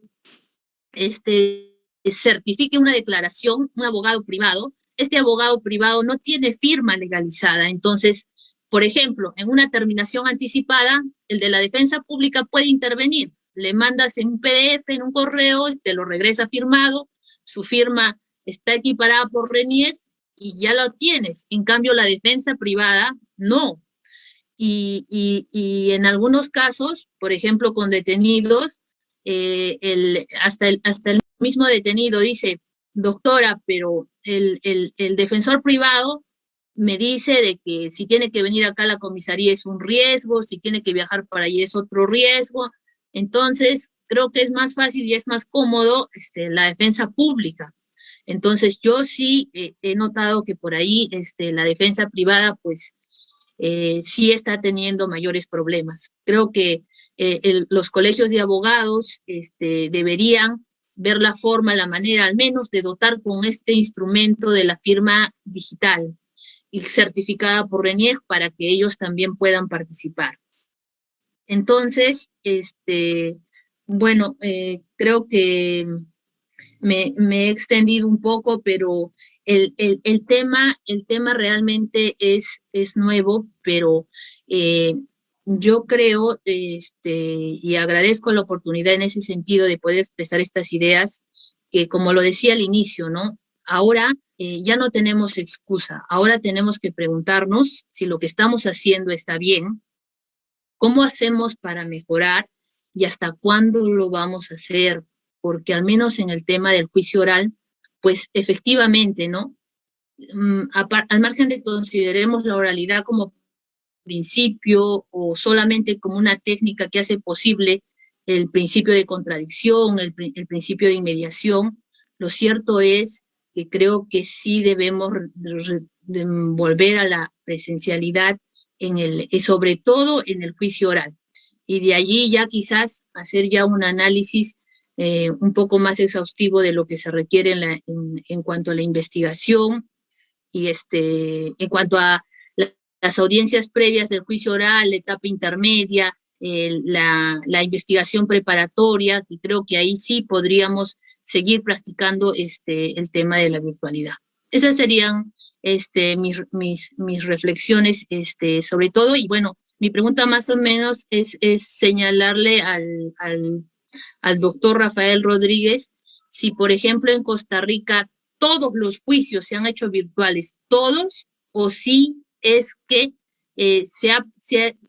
Speaker 4: certifique una declaración, un abogado privado, este abogado privado no tiene firma legalizada. Entonces, por ejemplo, en una terminación anticipada, el de la defensa pública puede intervenir. Le mandas en un PDF, en un correo, te lo regresa firmado, su firma está equiparada por RENIEG y ya lo tienes. En cambio, la defensa privada, no. y en algunos casos, por ejemplo, con detenidos, hasta el mismo detenido dice, doctora, pero el defensor privado me dice de que si tiene que venir acá a la comisaría es un riesgo, si tiene que viajar para allí es otro riesgo. Entonces, creo que es más fácil y es más cómodo la defensa pública. Entonces, yo sí he notado que por ahí la defensa privada, pues, sí está teniendo mayores problemas. Creo que los colegios de abogados deberían ver la forma, la manera al menos de dotar con este instrumento de la firma digital y certificada por RENIEC para que ellos también puedan participar. Entonces, bueno, creo que me he extendido un poco, pero el tema realmente es nuevo, pero yo creo, y agradezco la oportunidad en ese sentido de poder expresar estas ideas, que como lo decía al inicio, ¿no? Ahora ya no tenemos excusa, ahora tenemos que preguntarnos si lo que estamos haciendo está bien, cómo hacemos para mejorar y hasta cuándo lo vamos a hacer, porque al menos en el tema del juicio oral, pues efectivamente, ¿no? Al margen de que consideremos la oralidad como principio o solamente como una técnica que hace posible el principio de contradicción, el principio de inmediación, lo cierto es que creo que sí debemos de volver a la presencialidad sobre todo en el juicio oral. Y de allí ya quizás hacer ya un análisis un poco más exhaustivo de lo que se requiere en cuanto a la investigación y en cuanto a las audiencias previas del juicio oral, la etapa intermedia, la investigación preparatoria, y creo que ahí sí podríamos seguir practicando el tema de la virtualidad. Esas serían mis reflexiones sobre todo, y bueno, mi pregunta más o menos es señalarle al doctor Rafael Rodríguez si, por ejemplo, en Costa Rica todos los juicios se han hecho virtuales, todos, o si es que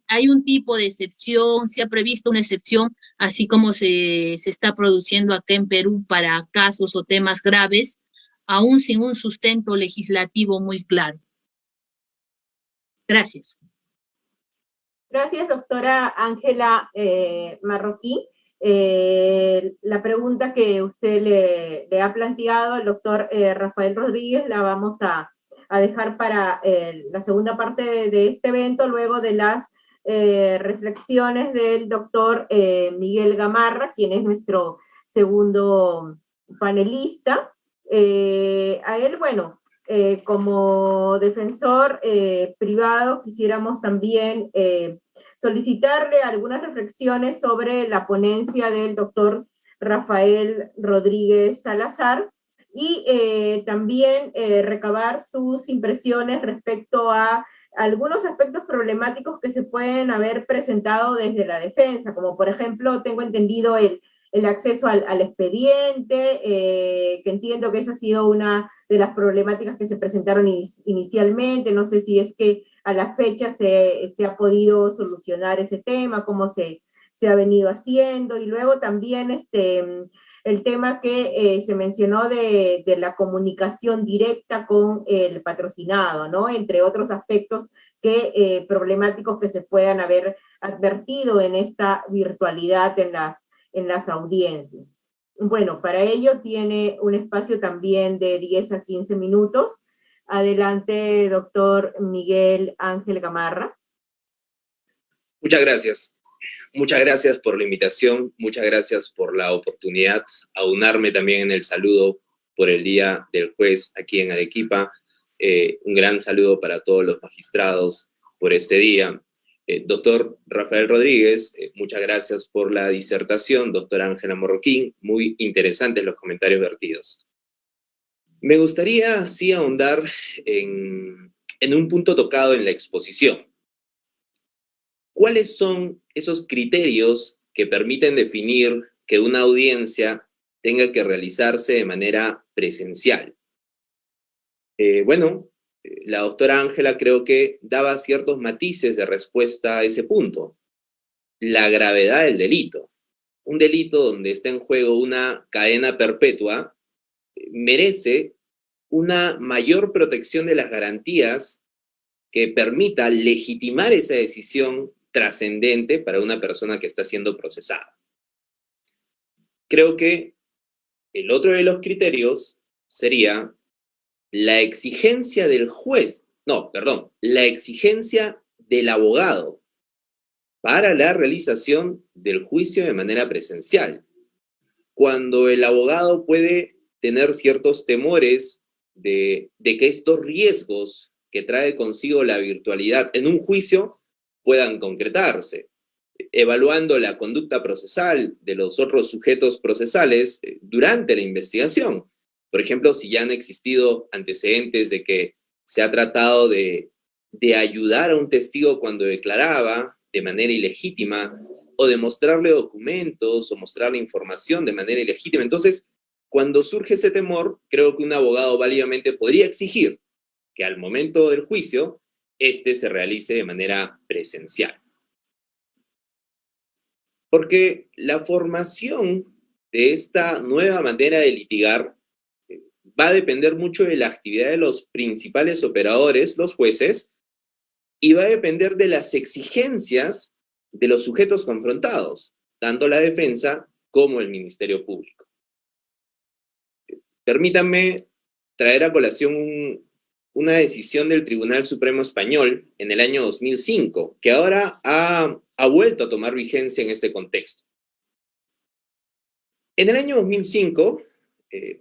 Speaker 4: hay un tipo de excepción, se ha previsto una excepción, así como se está produciendo acá en Perú para casos o temas graves, aún sin un sustento legislativo muy claro. Gracias.
Speaker 2: Gracias, doctora Ángela Marroquín. La pregunta que usted le ha planteado al doctor Rafael Rodríguez la vamos a dejar para la segunda parte de este evento, luego de las reflexiones del doctor Miguel Gamarra, quien es nuestro segundo panelista. A él, bueno, como defensor privado, quisiéramos también solicitarle algunas reflexiones sobre la ponencia del doctor Rafael Rodríguez Salazar y también recabar sus impresiones respecto a algunos aspectos problemáticos que se pueden haber presentado desde la defensa, como por ejemplo, tengo entendido el acceso al expediente, que entiendo que esa ha sido una de las problemáticas que se presentaron inicialmente, no sé si es que a la fecha se ha podido solucionar ese tema, cómo se ha venido haciendo, y luego también el tema que se mencionó de la comunicación directa con el patrocinado, ¿no? Entre otros aspectos problemáticos que se puedan haber advertido en esta virtualidad en las audiencias. Bueno, para ello tiene un espacio también de 10 a 15 minutos. Adelante, doctor Miguel Ángel Gamarra.
Speaker 5: Muchas gracias. Muchas gracias por la invitación, muchas gracias por la oportunidad, aunarme también en el saludo por el Día del Juez aquí en Arequipa. Un gran saludo para todos los magistrados por este día. Doctor Rafael Rodríguez, muchas gracias por la disertación. Doctora Ángela Marroquín, muy interesantes los comentarios vertidos. Me gustaría, sí, ahondar en un punto tocado en la exposición. ¿Cuáles son esos criterios que permiten definir que una audiencia tenga que realizarse de manera presencial? Bueno, La doctora Ángela creo que daba ciertos matices de respuesta a ese punto. La gravedad del delito. Un delito donde está en juego una cadena perpetua merece una mayor protección de las garantías que permita legitimar esa decisión trascendente para una persona que está siendo procesada. Creo que el otro de los criterios sería la exigencia del juez, la exigencia del abogado para la realización del juicio de manera presencial. Cuando el abogado puede tener ciertos temores de que estos riesgos que trae consigo la virtualidad en un juicio puedan concretarse, evaluando la conducta procesal de los otros sujetos procesales durante la investigación. Por ejemplo, si ya han existido antecedentes de que se ha tratado de ayudar a un testigo cuando declaraba de manera ilegítima, o de mostrarle documentos, o mostrarle información de manera ilegítima. Entonces, cuando surge ese temor, creo que un abogado válidamente podría exigir que al momento del juicio, este se realice de manera presencial. Porque la formación de esta nueva manera de litigar va a depender mucho de la actividad de los principales operadores, los jueces, y va a depender de las exigencias de los sujetos confrontados, tanto la defensa como el Ministerio Público. Permítanme traer a colación una decisión del Tribunal Supremo Español en el año 2005, que ahora ha vuelto a tomar vigencia en este contexto. En el año 2005,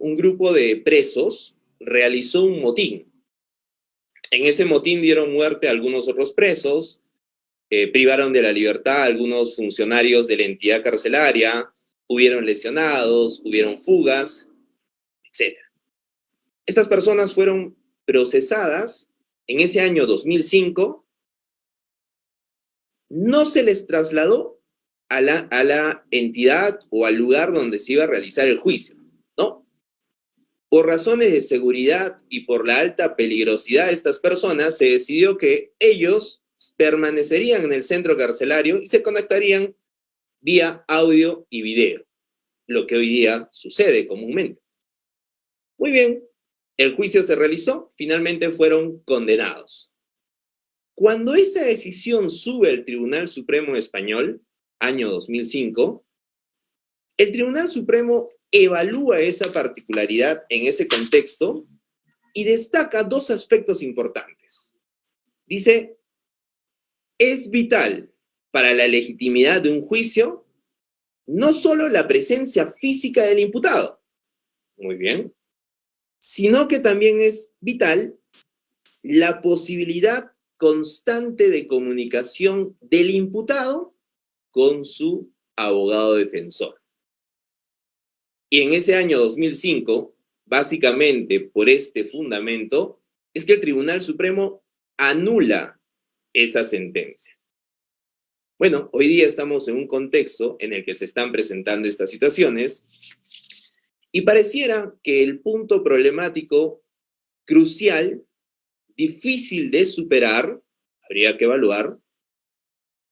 Speaker 5: un grupo de presos realizó un motín. En ese motín dieron muerte a algunos otros presos, privaron de la libertad a algunos funcionarios de la entidad carcelaria, hubieron lesionados, hubieron fugas, etc. Estas personas fueron procesadas en ese año 2005, no se les trasladó a la entidad o al lugar donde se iba a realizar el juicio, ¿no? Por razones de seguridad y por la alta peligrosidad de estas personas, se decidió que ellos permanecerían en el centro carcelario y se conectarían vía audio y video, lo que hoy día sucede comúnmente. Muy bien, el juicio se realizó, finalmente fueron condenados. Cuando esa decisión sube al Tribunal Supremo Español, año 2005, el Tribunal Supremo evalúa esa particularidad en ese contexto y destaca dos aspectos importantes. Dice, es vital para la legitimidad de un juicio no solo la presencia física del imputado, muy bien, sino que también es vital la posibilidad constante de comunicación del imputado con su abogado defensor. Y en ese año 2005, básicamente por este fundamento, es que el Tribunal Supremo anula esa sentencia. Bueno, hoy día estamos en un contexto en el que se están presentando estas situaciones y pareciera que el punto problemático crucial, difícil de superar, habría que evaluar,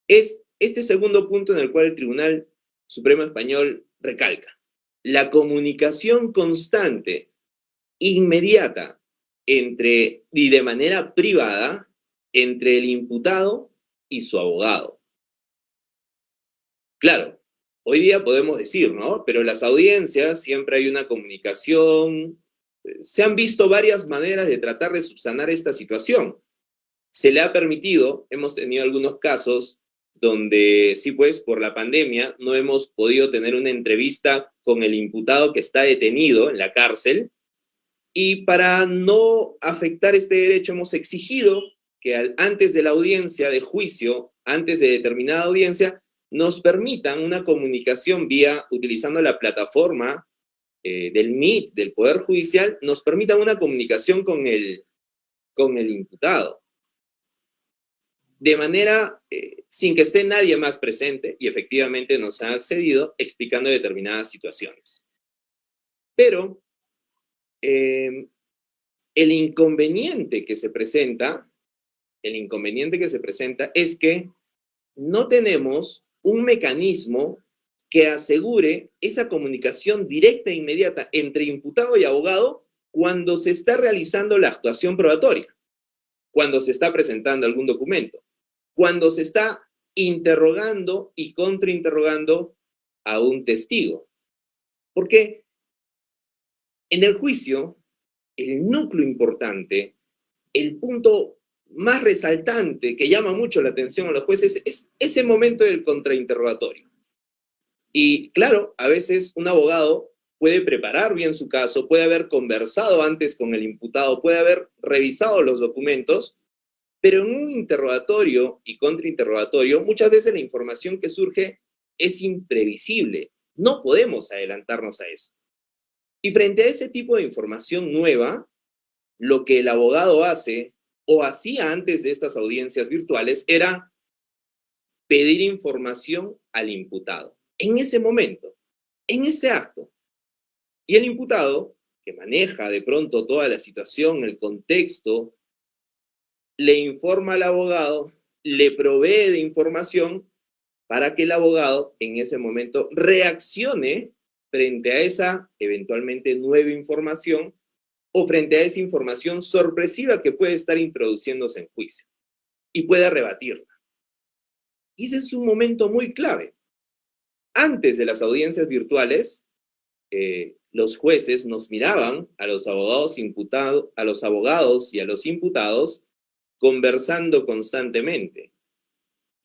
Speaker 5: es este segundo punto en el cual el Tribunal Supremo Español recalca. La comunicación constante, inmediata, y de manera privada, entre el imputado y su abogado. Claro, hoy día podemos decir, ¿no? Pero en las audiencias siempre hay una comunicación. Se han visto varias maneras de tratar de subsanar esta situación. Se le ha permitido, hemos tenido algunos casos donde sí, pues, por la pandemia no hemos podido tener una entrevista con el imputado que está detenido en la cárcel, y para no afectar este derecho hemos exigido que antes de la audiencia de juicio, antes de determinada audiencia, nos permitan una comunicación utilizando la plataforma del MIT, del Poder Judicial, nos permitan una comunicación con el imputado. De manera, sin que esté nadie más presente, y efectivamente nos han accedido explicando determinadas situaciones. Pero, el inconveniente que se presenta es que no tenemos un mecanismo que asegure esa comunicación directa e inmediata entre imputado y abogado cuando se está realizando la actuación probatoria, cuando se está presentando algún documento, cuando se está interrogando y contrainterrogando a un testigo. Porque en el juicio, el núcleo importante, el punto más resaltante que llama mucho la atención a los jueces es ese momento del contrainterrogatorio. Y claro, a veces un abogado puede preparar bien su caso, puede haber conversado antes con el imputado, puede haber revisado los documentos, pero en un interrogatorio y contrainterrogatorio, muchas veces la información que surge es imprevisible. No podemos adelantarnos a eso. Y frente a ese tipo de información nueva, lo que el abogado hace o hacía antes de estas audiencias virtuales era pedir información al imputado. En ese momento, en ese acto. Y el imputado, que maneja de pronto toda la situación, el contexto, le informa al abogado, le provee de información para que el abogado en ese momento reaccione frente a esa eventualmente nueva información o frente a esa información sorpresiva que puede estar introduciéndose en juicio y pueda rebatirla. Y ese es un momento muy clave. Antes de las audiencias virtuales, los jueces nos miraban a los abogados imputados, a los abogados y a los imputados conversando constantemente.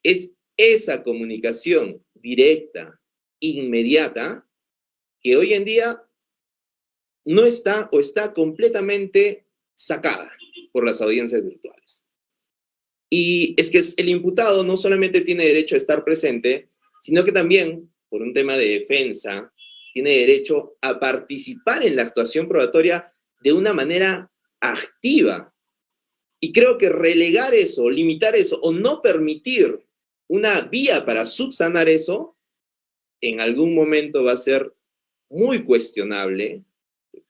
Speaker 5: Es esa comunicación directa, inmediata, que hoy en día no está o está completamente sacada por las audiencias virtuales. Y es que el imputado no solamente tiene derecho a estar presente, sino que también, por un tema de defensa, tiene derecho a participar en la actuación probatoria de una manera activa. Y creo que relegar eso, limitar eso, o no permitir una vía para subsanar eso, en algún momento va a ser muy cuestionable,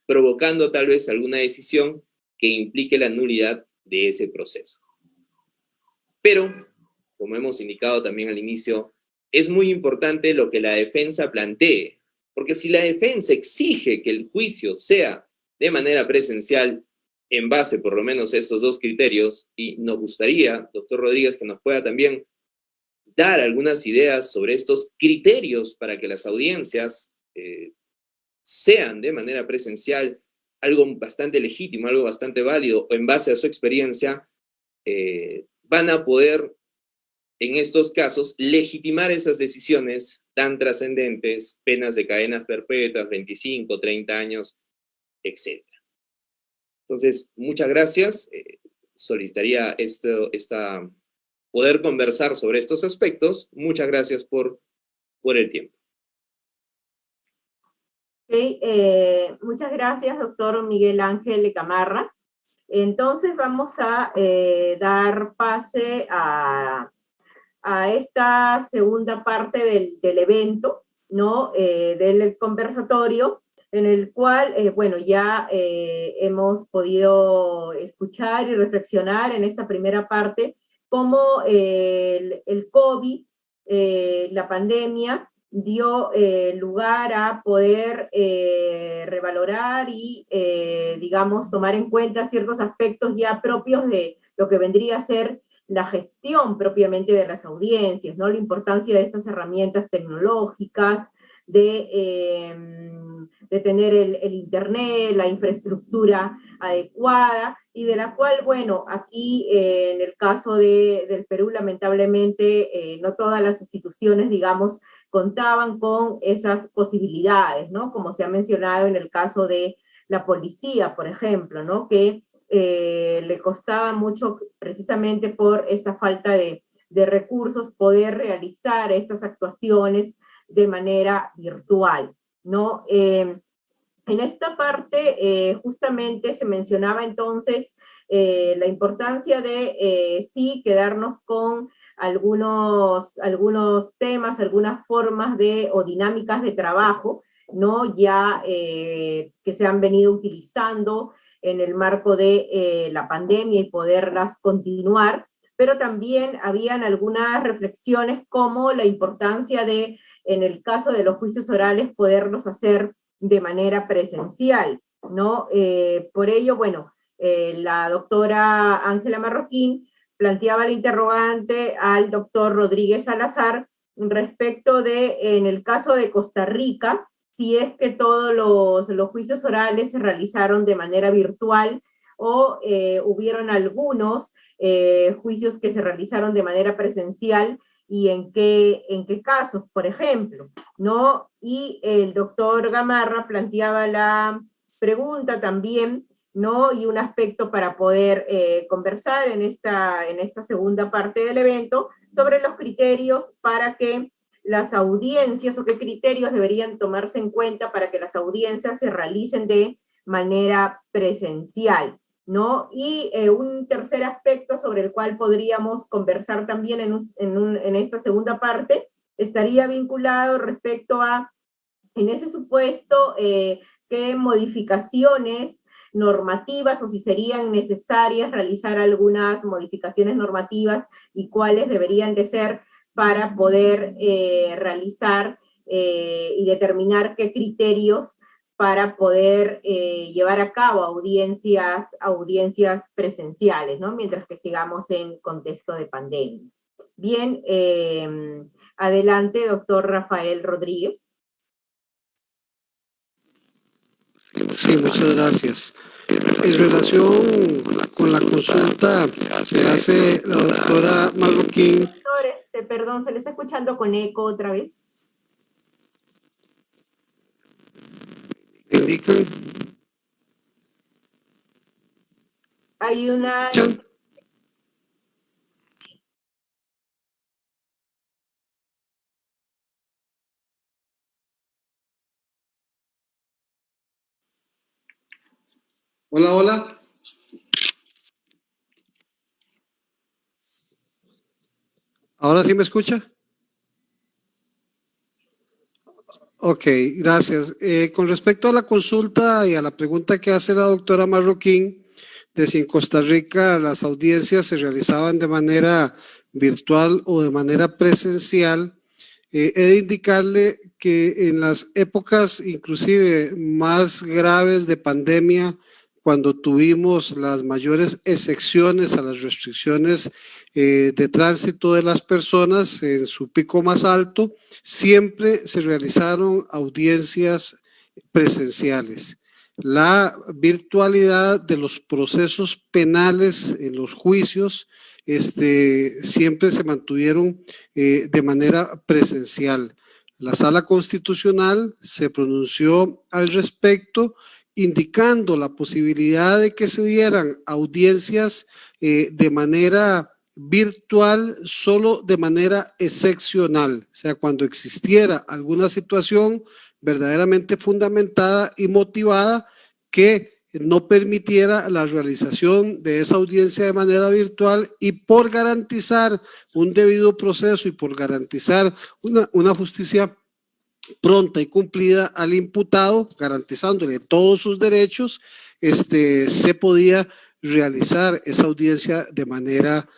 Speaker 5: provocando tal vez alguna decisión que implique la nulidad de ese proceso. Pero, como hemos indicado también al inicio, es muy importante lo que la defensa plantee, porque si la defensa exige que el juicio sea de manera presencial, en base por lo menos a estos dos criterios, y nos gustaría, doctor Rodríguez, que nos pueda también dar algunas ideas sobre estos criterios para que las audiencias sean de manera presencial, algo bastante legítimo, algo bastante válido, o en base a su experiencia, van a poder, en estos casos, legitimar esas decisiones tan trascendentes, penas de cadenas perpetuas, 25, 30 años, etc. Entonces, muchas gracias. Solicitaría poder conversar sobre estos aspectos. Muchas gracias por el tiempo.
Speaker 2: Okay, muchas gracias, doctor Miguel Ángel Camarra. Entonces vamos a dar pase a esta segunda parte del evento, ¿no? Del conversatorio, en el cual, bueno, ya hemos podido escuchar y reflexionar en esta primera parte cómo el COVID, la pandemia, dio lugar a poder revalorar y, digamos, tomar en cuenta ciertos aspectos ya propios de lo que vendría a ser la gestión propiamente de las audiencias, ¿no? La importancia de estas herramientas tecnológicas, de tener el Internet, la infraestructura adecuada, y de la cual, bueno, aquí en el caso del Perú, lamentablemente, no todas las instituciones, digamos, contaban con esas posibilidades, ¿no? Como se ha mencionado en el caso de la policía, por ejemplo, ¿no? Que le costaba mucho, precisamente por esta falta de recursos, poder realizar estas actuaciones de manera virtual, ¿no? En esta parte justamente se mencionaba entonces la importancia de sí quedarnos con algunos temas, algunas formas o dinámicas de trabajo, ¿no? Ya que se han venido utilizando en el marco de la pandemia y poderlas continuar, pero también habían algunas reflexiones como la importancia de, en el caso de los juicios orales, poderlos hacer de manera presencial, ¿no? Por ello, bueno, la doctora Ángela Marroquín planteaba el interrogante al doctor Rodríguez Salazar respecto de, en el caso de Costa Rica, si es que todos los juicios orales se realizaron de manera virtual o hubieron algunos juicios que se realizaron de manera presencial y en qué casos, por ejemplo, ¿no? Y el doctor Gamarra planteaba la pregunta también, ¿no? Y un aspecto para poder conversar en esta segunda parte del evento sobre los criterios para que las audiencias o qué criterios deberían tomarse en cuenta para que las audiencias se realicen de manera presencial, ¿no? Y un tercer aspecto sobre el cual podríamos conversar también en esta segunda parte estaría vinculado respecto a, en ese supuesto, qué modificaciones normativas o si serían necesarias realizar algunas modificaciones normativas y cuáles deberían de ser para poder realizar y determinar qué criterios para poder llevar a cabo audiencias presenciales, ¿no? Mientras que sigamos en contexto de pandemia. Bien, adelante, doctor Rafael Rodríguez.
Speaker 3: Sí, muchas gracias. En relación con la consulta que hace la doctora Marroquín.
Speaker 2: Doctor, perdón, se le está escuchando con eco otra vez.
Speaker 3: Indican.
Speaker 2: Hay una...
Speaker 3: Hola, hola. ¿Ahora sí me escucha? Ok, gracias. Con respecto a la consulta y a la pregunta que hace la doctora Marroquín, de si en Costa Rica las audiencias se realizaban de manera virtual o de manera presencial, he de indicarle que en las épocas inclusive más graves de pandemia, cuando tuvimos las mayores excepciones a las restricciones de tránsito de las personas en su pico más alto, siempre se realizaron audiencias presenciales. La virtualidad de los procesos penales en los juicios siempre se mantuvieron de manera presencial. La Sala Constitucional se pronunció al respecto, indicando la posibilidad de que se dieran audiencias de manera virtual solo de manera excepcional, o sea, cuando existiera alguna situación verdaderamente fundamentada y motivada que no permitiera la realización de esa audiencia de manera virtual y por garantizar un debido proceso y por garantizar una justicia pronta y cumplida al imputado, garantizándole todos sus derechos, se podía realizar esa audiencia de manera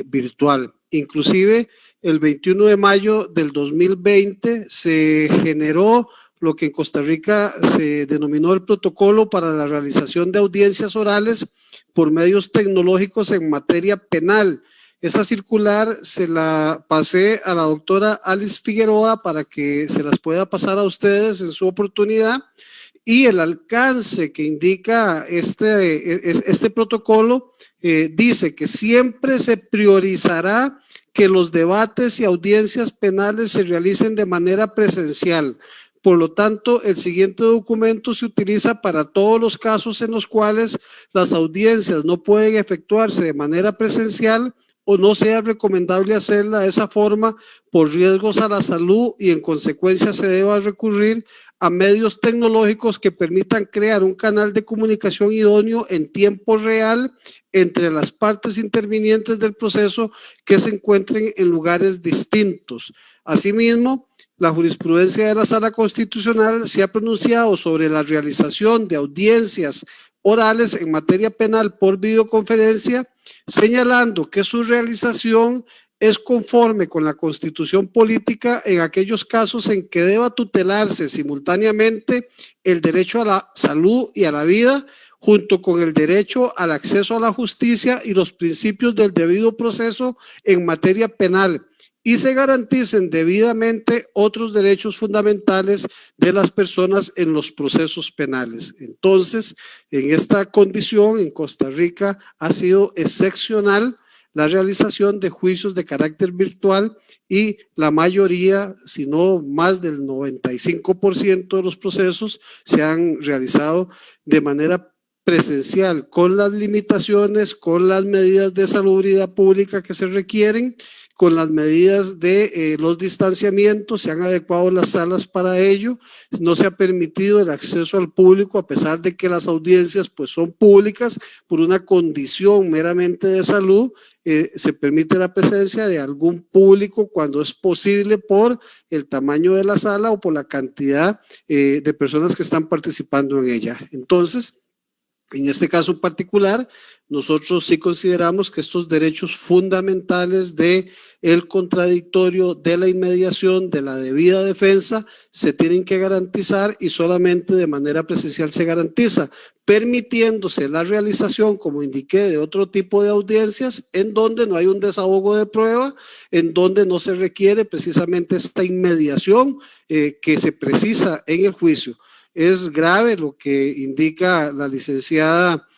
Speaker 3: virtual. Inclusive el 21 de mayo del 2020 se generó lo que en Costa Rica se denominó el protocolo para la realización de audiencias orales por medios tecnológicos en materia penal. Esa circular se la pasé a la doctora Alice Figueroa para que se las pueda pasar a ustedes en su oportunidad, y el alcance que indica este protocolo dice que siempre se priorizará que los debates y audiencias penales se realicen de manera presencial. Por lo tanto, el siguiente documento se utiliza para todos los casos en los cuales las audiencias no pueden efectuarse de manera presencial o no sea recomendable hacerla de esa forma por riesgos a la salud, y en consecuencia se deba recurrir a medios tecnológicos que permitan crear un canal de comunicación idóneo en tiempo real entre las partes intervinientes del proceso que se encuentren en lugares distintos. Asimismo, la jurisprudencia de la Sala Constitucional se ha pronunciado sobre la realización de audiencias orales en materia penal por videoconferencia, señalando que su realización es conforme con la Constitución política en aquellos casos en que deba tutelarse simultáneamente el derecho a la salud y a la vida, junto con el derecho al acceso a la justicia y los principios del debido proceso en materia penal, y se garanticen debidamente otros derechos fundamentales de las personas en los procesos penales. Entonces, en esta condición, en Costa Rica ha sido excepcional la realización de juicios de carácter virtual y la mayoría, si no más del 95% de los procesos se han realizado de manera presencial, con las limitaciones, con las medidas de salubridad pública que se requieren, con las medidas de los distanciamientos, se han adecuado las salas para ello, no se ha permitido el acceso al público a pesar de que las audiencias pues son públicas por una condición meramente de salud. Se permite la presencia de algún público cuando es posible por el tamaño de la sala o por la cantidad de personas que están participando en ella. Entonces, en este caso en particular, nosotros sí consideramos que estos derechos fundamentales de el contradictorio, de la inmediación, de la debida defensa, se tienen que garantizar y solamente de manera presencial se garantiza, permitiéndose la realización, como indiqué, de otro tipo de audiencias en donde no hay un desahogo de prueba, en donde no se requiere precisamente esta inmediación que se precisa en el juicio. Es grave lo que indica la licenciada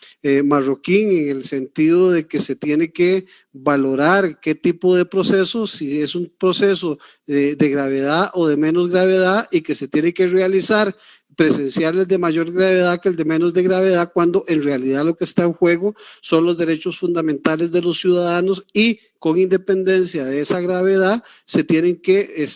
Speaker 3: Marroquín en el sentido de que se tiene que valorar qué tipo de proceso, si es un proceso de gravedad o de menos gravedad, y que se tiene que realizar presenciales de mayor gravedad que el de menos de gravedad, cuando en realidad lo que está en juego son los derechos fundamentales de los ciudadanos, y con independencia de esa gravedad se tienen que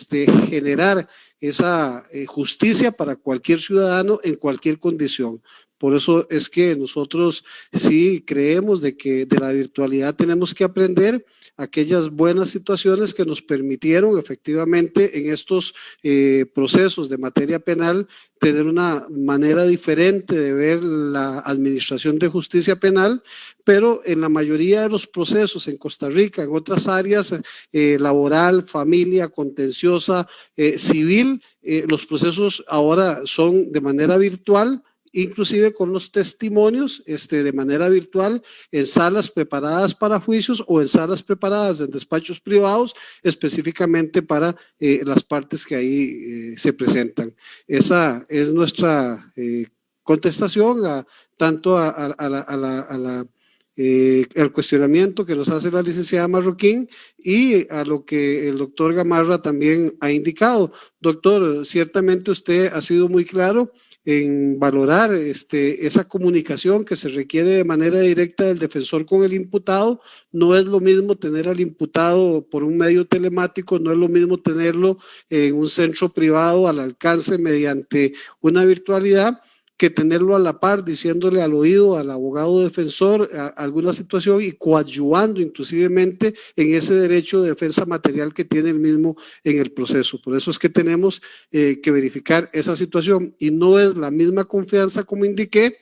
Speaker 3: generar esa justicia para cualquier ciudadano en cualquier condición. Por eso es que nosotros sí creemos de que de la virtualidad tenemos que aprender aquellas buenas situaciones que nos permitieron efectivamente en estos procesos de materia penal tener una manera diferente de ver la administración de justicia penal, pero en la mayoría de los procesos en Costa Rica, en otras áreas, laboral, familia, contenciosa, civil, los procesos ahora son de manera virtual, inclusive con los testimonios de manera virtual en salas preparadas para juicios o en salas preparadas en despachos privados específicamente para las partes que ahí se presentan. Esa es nuestra contestación tanto al cuestionamiento que nos hace la licenciada Marroquín y a lo que el doctor Gamarra también ha indicado. Doctor, ciertamente usted ha sido muy claro en valorar esa comunicación que se requiere de manera directa del defensor con el imputado. No es lo mismo tener al imputado por un medio telemático, no es lo mismo tenerlo en un centro privado al alcance mediante una virtualidad, que tenerlo a la par, diciéndole al oído al abogado defensor alguna situación y coadyuvando inclusivemente en ese derecho de defensa material que tiene el mismo en el proceso. Por eso es que tenemos que verificar esa situación, y no es la misma confianza, como indiqué,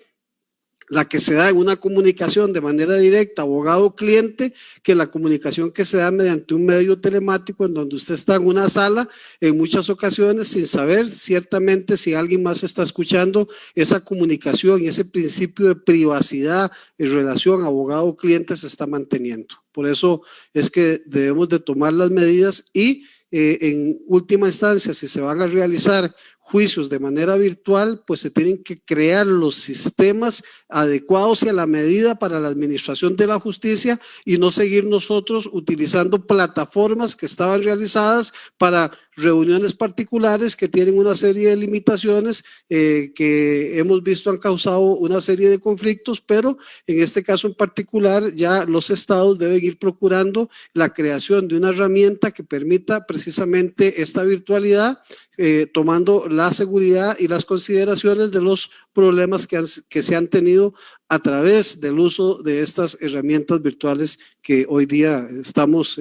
Speaker 3: la que se da en una comunicación de manera directa abogado-cliente que la comunicación que se da mediante un medio telemático en donde usted está en una sala en muchas ocasiones sin saber ciertamente si alguien más está escuchando esa comunicación, y ese principio de privacidad en relación abogado-cliente se está manteniendo. Por eso es que debemos de tomar las medidas y en última instancia, si se van a realizar juicios de manera virtual, pues se tienen que crear los sistemas adecuados y a la medida para la administración de la justicia, y no seguir nosotros utilizando plataformas que estaban realizadas para reuniones particulares que tienen una serie de limitaciones que hemos visto han causado una serie de conflictos, pero en este caso en particular ya los estados deben ir procurando la creación de una herramienta que permita precisamente esta virtualidad, tomando la seguridad y las consideraciones de los problemas que se han tenido a través del uso de estas herramientas virtuales que hoy día estamos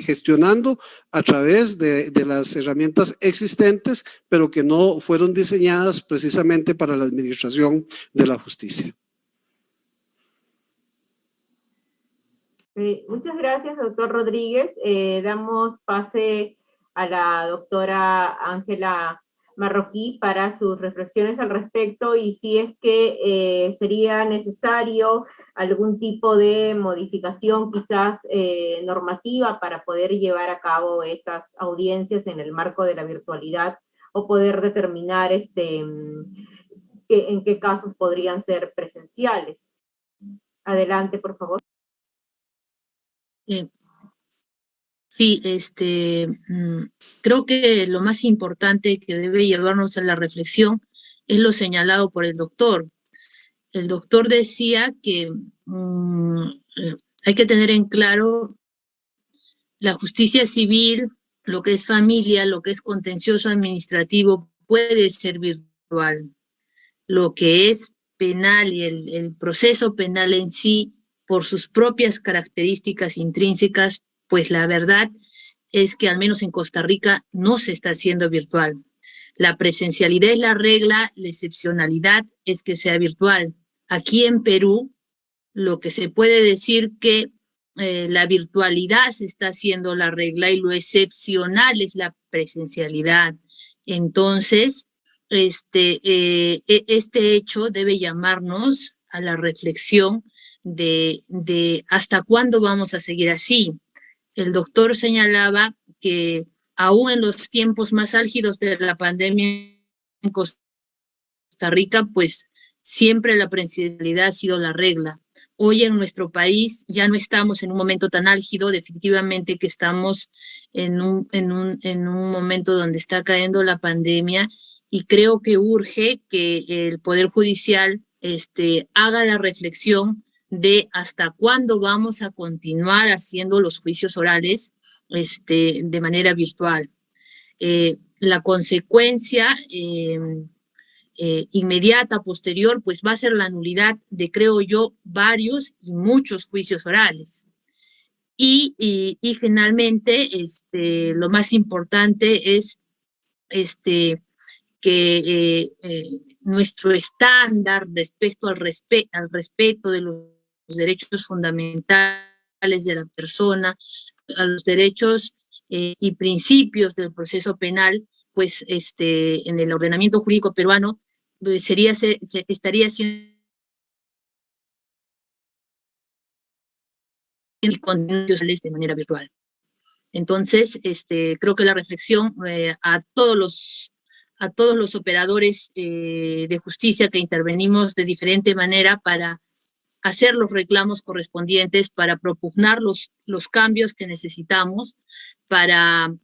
Speaker 3: gestionando a través de las herramientas existentes, pero que no fueron diseñadas precisamente para la administración de la justicia.
Speaker 2: Muchas gracias, doctor Rodríguez. Damos pase a la doctora Ángela Marroquí para sus reflexiones al respecto y si es que sería necesario algún tipo de modificación quizás normativa para poder llevar a cabo estas audiencias en el marco de la virtualidad o poder determinar en qué casos podrían ser presenciales. Adelante, por favor.
Speaker 4: Sí, creo que lo más importante que debe llevarnos a la reflexión es lo señalado por el doctor. El doctor decía que hay que tener en claro la justicia civil, lo que es familia, lo que es contencioso administrativo, puede ser virtual. Lo que es penal y el proceso penal en sí, por sus propias características intrínsecas, pues la verdad es que al menos en Costa Rica no se está haciendo virtual. La presencialidad es la regla, la excepcionalidad es que sea virtual. Aquí en Perú, lo que se puede decir que la virtualidad se está haciendo la regla y lo excepcional es la presencialidad. Entonces, este hecho debe llamarnos a la reflexión de hasta cuándo vamos a seguir así. El doctor señalaba que aún en los tiempos más álgidos de la pandemia en Costa Rica, pues siempre la presencialidad ha sido la regla. Hoy en nuestro país ya no estamos en un momento tan álgido, definitivamente que estamos en un momento donde está cayendo la pandemia y creo que urge que el Poder Judicial haga la reflexión de hasta cuándo vamos a continuar haciendo los juicios orales de manera virtual. La consecuencia inmediata, posterior, pues va a ser la nulidad de, creo yo, varios y muchos juicios orales. Y finalmente, lo más importante es que nuestro estándar respecto al respeto de los derechos fundamentales de la persona, a los derechos y principios del proceso penal, pues en el ordenamiento jurídico peruano estaría siendo de manera virtual. Entonces, creo que la reflexión a todos los operadores de justicia que intervenimos de diferente manera para hacer los reclamos correspondientes, para propugnar los cambios que necesitamos, para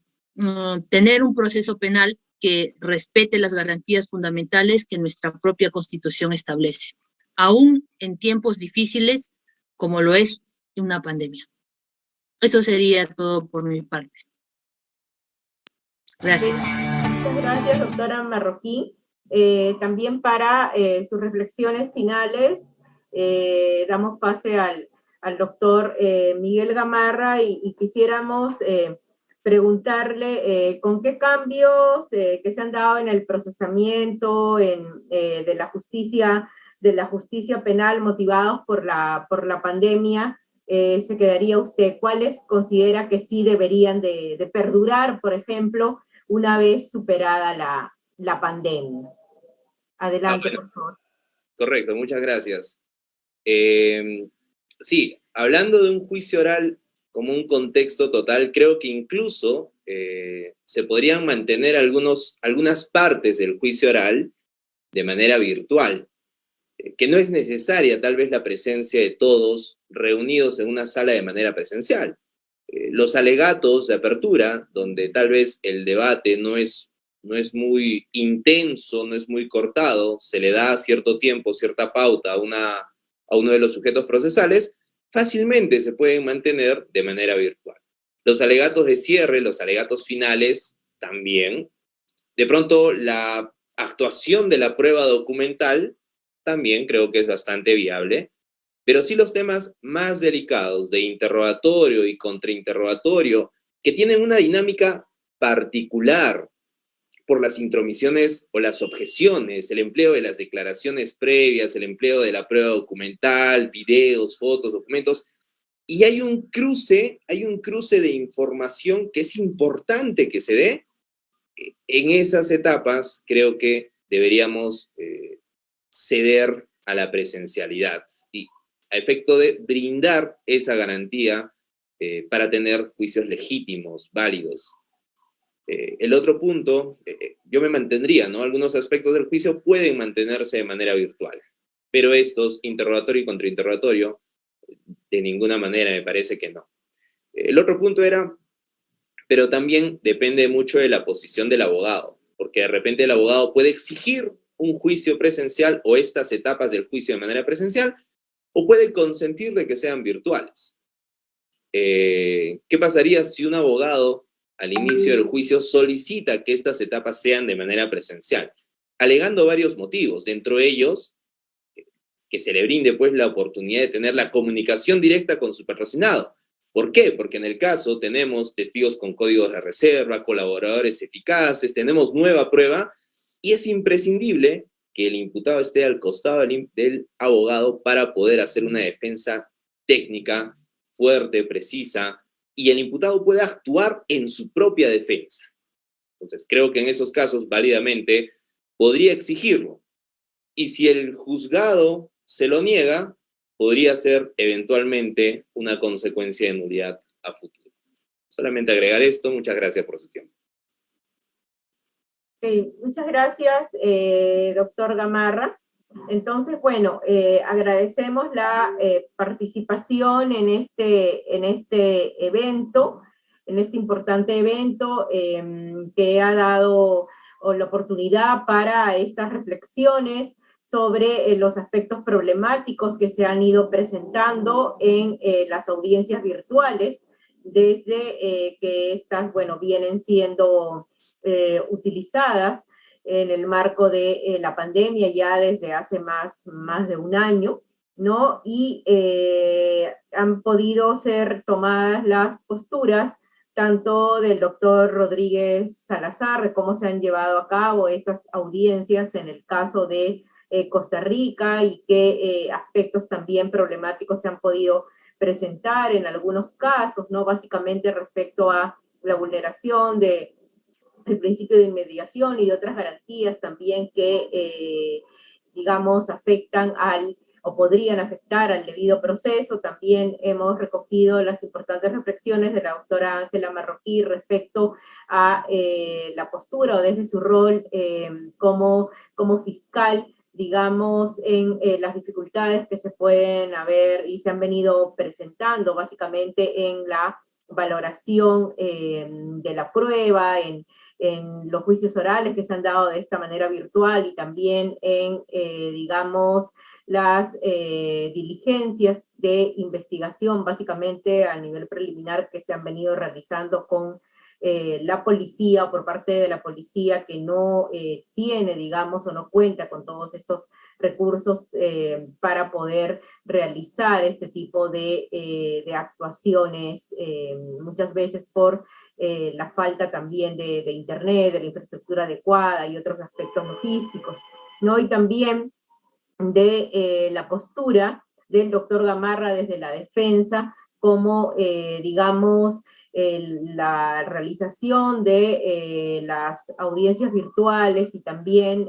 Speaker 4: tener un proceso penal que respete las garantías fundamentales que nuestra propia Constitución establece, aún en tiempos difíciles como lo es una pandemia. Eso sería todo por mi parte. Gracias.
Speaker 2: Muchas gracias, doctora Marroquí. También para sus reflexiones finales, damos pase al doctor Miguel Gamarra y quisiéramos preguntarle con qué cambios que se han dado en el procesamiento de la justicia penal motivados por la pandemia se quedaría usted. ¿Cuáles considera que sí deberían de perdurar, por ejemplo, una vez superada la pandemia? Adelante, por favor.
Speaker 5: Correcto, muchas gracias. Sí, hablando de un juicio oral como un contexto total, creo que incluso se podrían mantener algunas partes del juicio oral de manera virtual, que no es necesaria tal vez la presencia de todos reunidos en una sala de manera presencial. Los alegatos de apertura, donde tal vez el debate no es muy intenso, no es muy cortado, se le da cierto tiempo, cierta pauta a uno de los sujetos procesales, fácilmente se pueden mantener de manera virtual. Los alegatos de cierre, los alegatos finales, también. De pronto, la actuación de la prueba documental, también creo que es bastante viable, pero sí los temas más delicados de interrogatorio y contrainterrogatorio, que tienen una dinámica particular por las intromisiones o las objeciones, el empleo de las declaraciones previas, el empleo de la prueba documental, videos, fotos, documentos, Y hay un cruce de información que es importante que se dé. En esas etapas creo que deberíamos ceder a la presencialidad y a efecto de brindar esa garantía para tener juicios legítimos, válidos. El otro punto, yo me mantendría, ¿no? Algunos aspectos del juicio pueden mantenerse de manera virtual, pero estos, interrogatorio y contrainterrogatorio, de ninguna manera me parece que no. El otro punto era, pero también depende mucho de la posición del abogado, porque de repente el abogado puede exigir un juicio presencial o estas etapas del juicio de manera presencial, o puede consentir de que sean virtuales. ¿Qué pasaría si un abogado al inicio del juicio solicita que estas etapas sean de manera presencial? Alegando varios motivos, dentro de ellos, que se le brinde pues la oportunidad de tener la comunicación directa con su patrocinado. ¿Por qué? Porque en el caso tenemos testigos con códigos de reserva, colaboradores eficaces, tenemos nueva prueba, y es imprescindible que el imputado esté al costado del abogado para poder hacer una defensa técnica, fuerte, precisa, y el imputado pueda actuar en su propia defensa. Entonces, creo que en esos casos, válidamente, podría exigirlo. Y si el juzgado se lo niega, podría ser eventualmente una consecuencia de nulidad a futuro. Solamente agregar esto. Muchas gracias por su tiempo.
Speaker 2: Muchas gracias, doctor Gamarra. Entonces, bueno, agradecemos la participación en este evento, en este importante evento que ha dado la oportunidad para estas reflexiones sobre los aspectos problemáticos que se han ido presentando en las audiencias virtuales, desde que estas, bueno, vienen siendo utilizadas en el marco de la pandemia ya desde hace más de un año, ¿no? Y han podido ser tomadas las posturas tanto del doctor Rodríguez Salazar, de cómo se han llevado a cabo estas audiencias en el caso de Costa Rica y qué aspectos también problemáticos se han podido presentar en algunos casos, ¿no? Básicamente respecto a la vulneración del principio de inmediación y de otras garantías también que, digamos, afectan o podrían afectar al debido proceso. También hemos recogido las importantes reflexiones de la doctora Ángela Marroquín respecto a la postura o desde su rol como fiscal, digamos, en las dificultades que se pueden haber y se han venido presentando básicamente en la valoración de la prueba, en los juicios orales que se han dado de esta manera virtual y también en, digamos, las diligencias de investigación, básicamente a nivel preliminar, que se han venido realizando con la policía o por parte de la policía que no tiene, digamos, o no cuenta con todos estos recursos para poder realizar este tipo de actuaciones, muchas veces por la falta también de internet, de la infraestructura adecuada y otros aspectos logísticos, ¿no? Y también de la postura del doctor Gamarra desde la defensa, como, digamos, la realización de las audiencias virtuales y también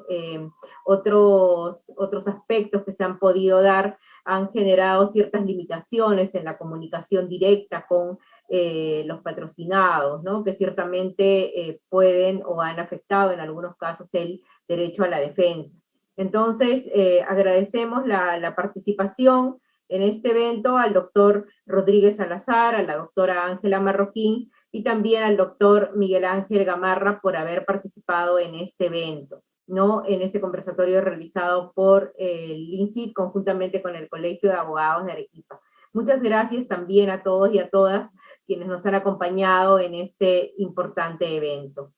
Speaker 2: otros aspectos que se han podido dar han generado ciertas limitaciones en la comunicación directa con los patrocinados, ¿no? Que ciertamente pueden o han afectado en algunos casos el derecho a la defensa. Entonces, agradecemos la participación en este evento al doctor Rodríguez Salazar, a la doctora Ángela Marroquín y también al doctor Miguel Ángel Gamarra por haber participado en este evento, ¿no? En este conversatorio realizado por el INCIT conjuntamente con el Colegio de Abogados de Arequipa. Muchas gracias también a todos y a todas quienes nos han acompañado en este importante evento.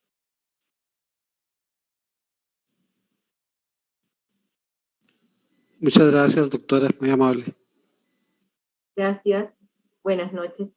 Speaker 3: Muchas gracias, doctora, muy amable.
Speaker 2: Gracias. Buenas noches.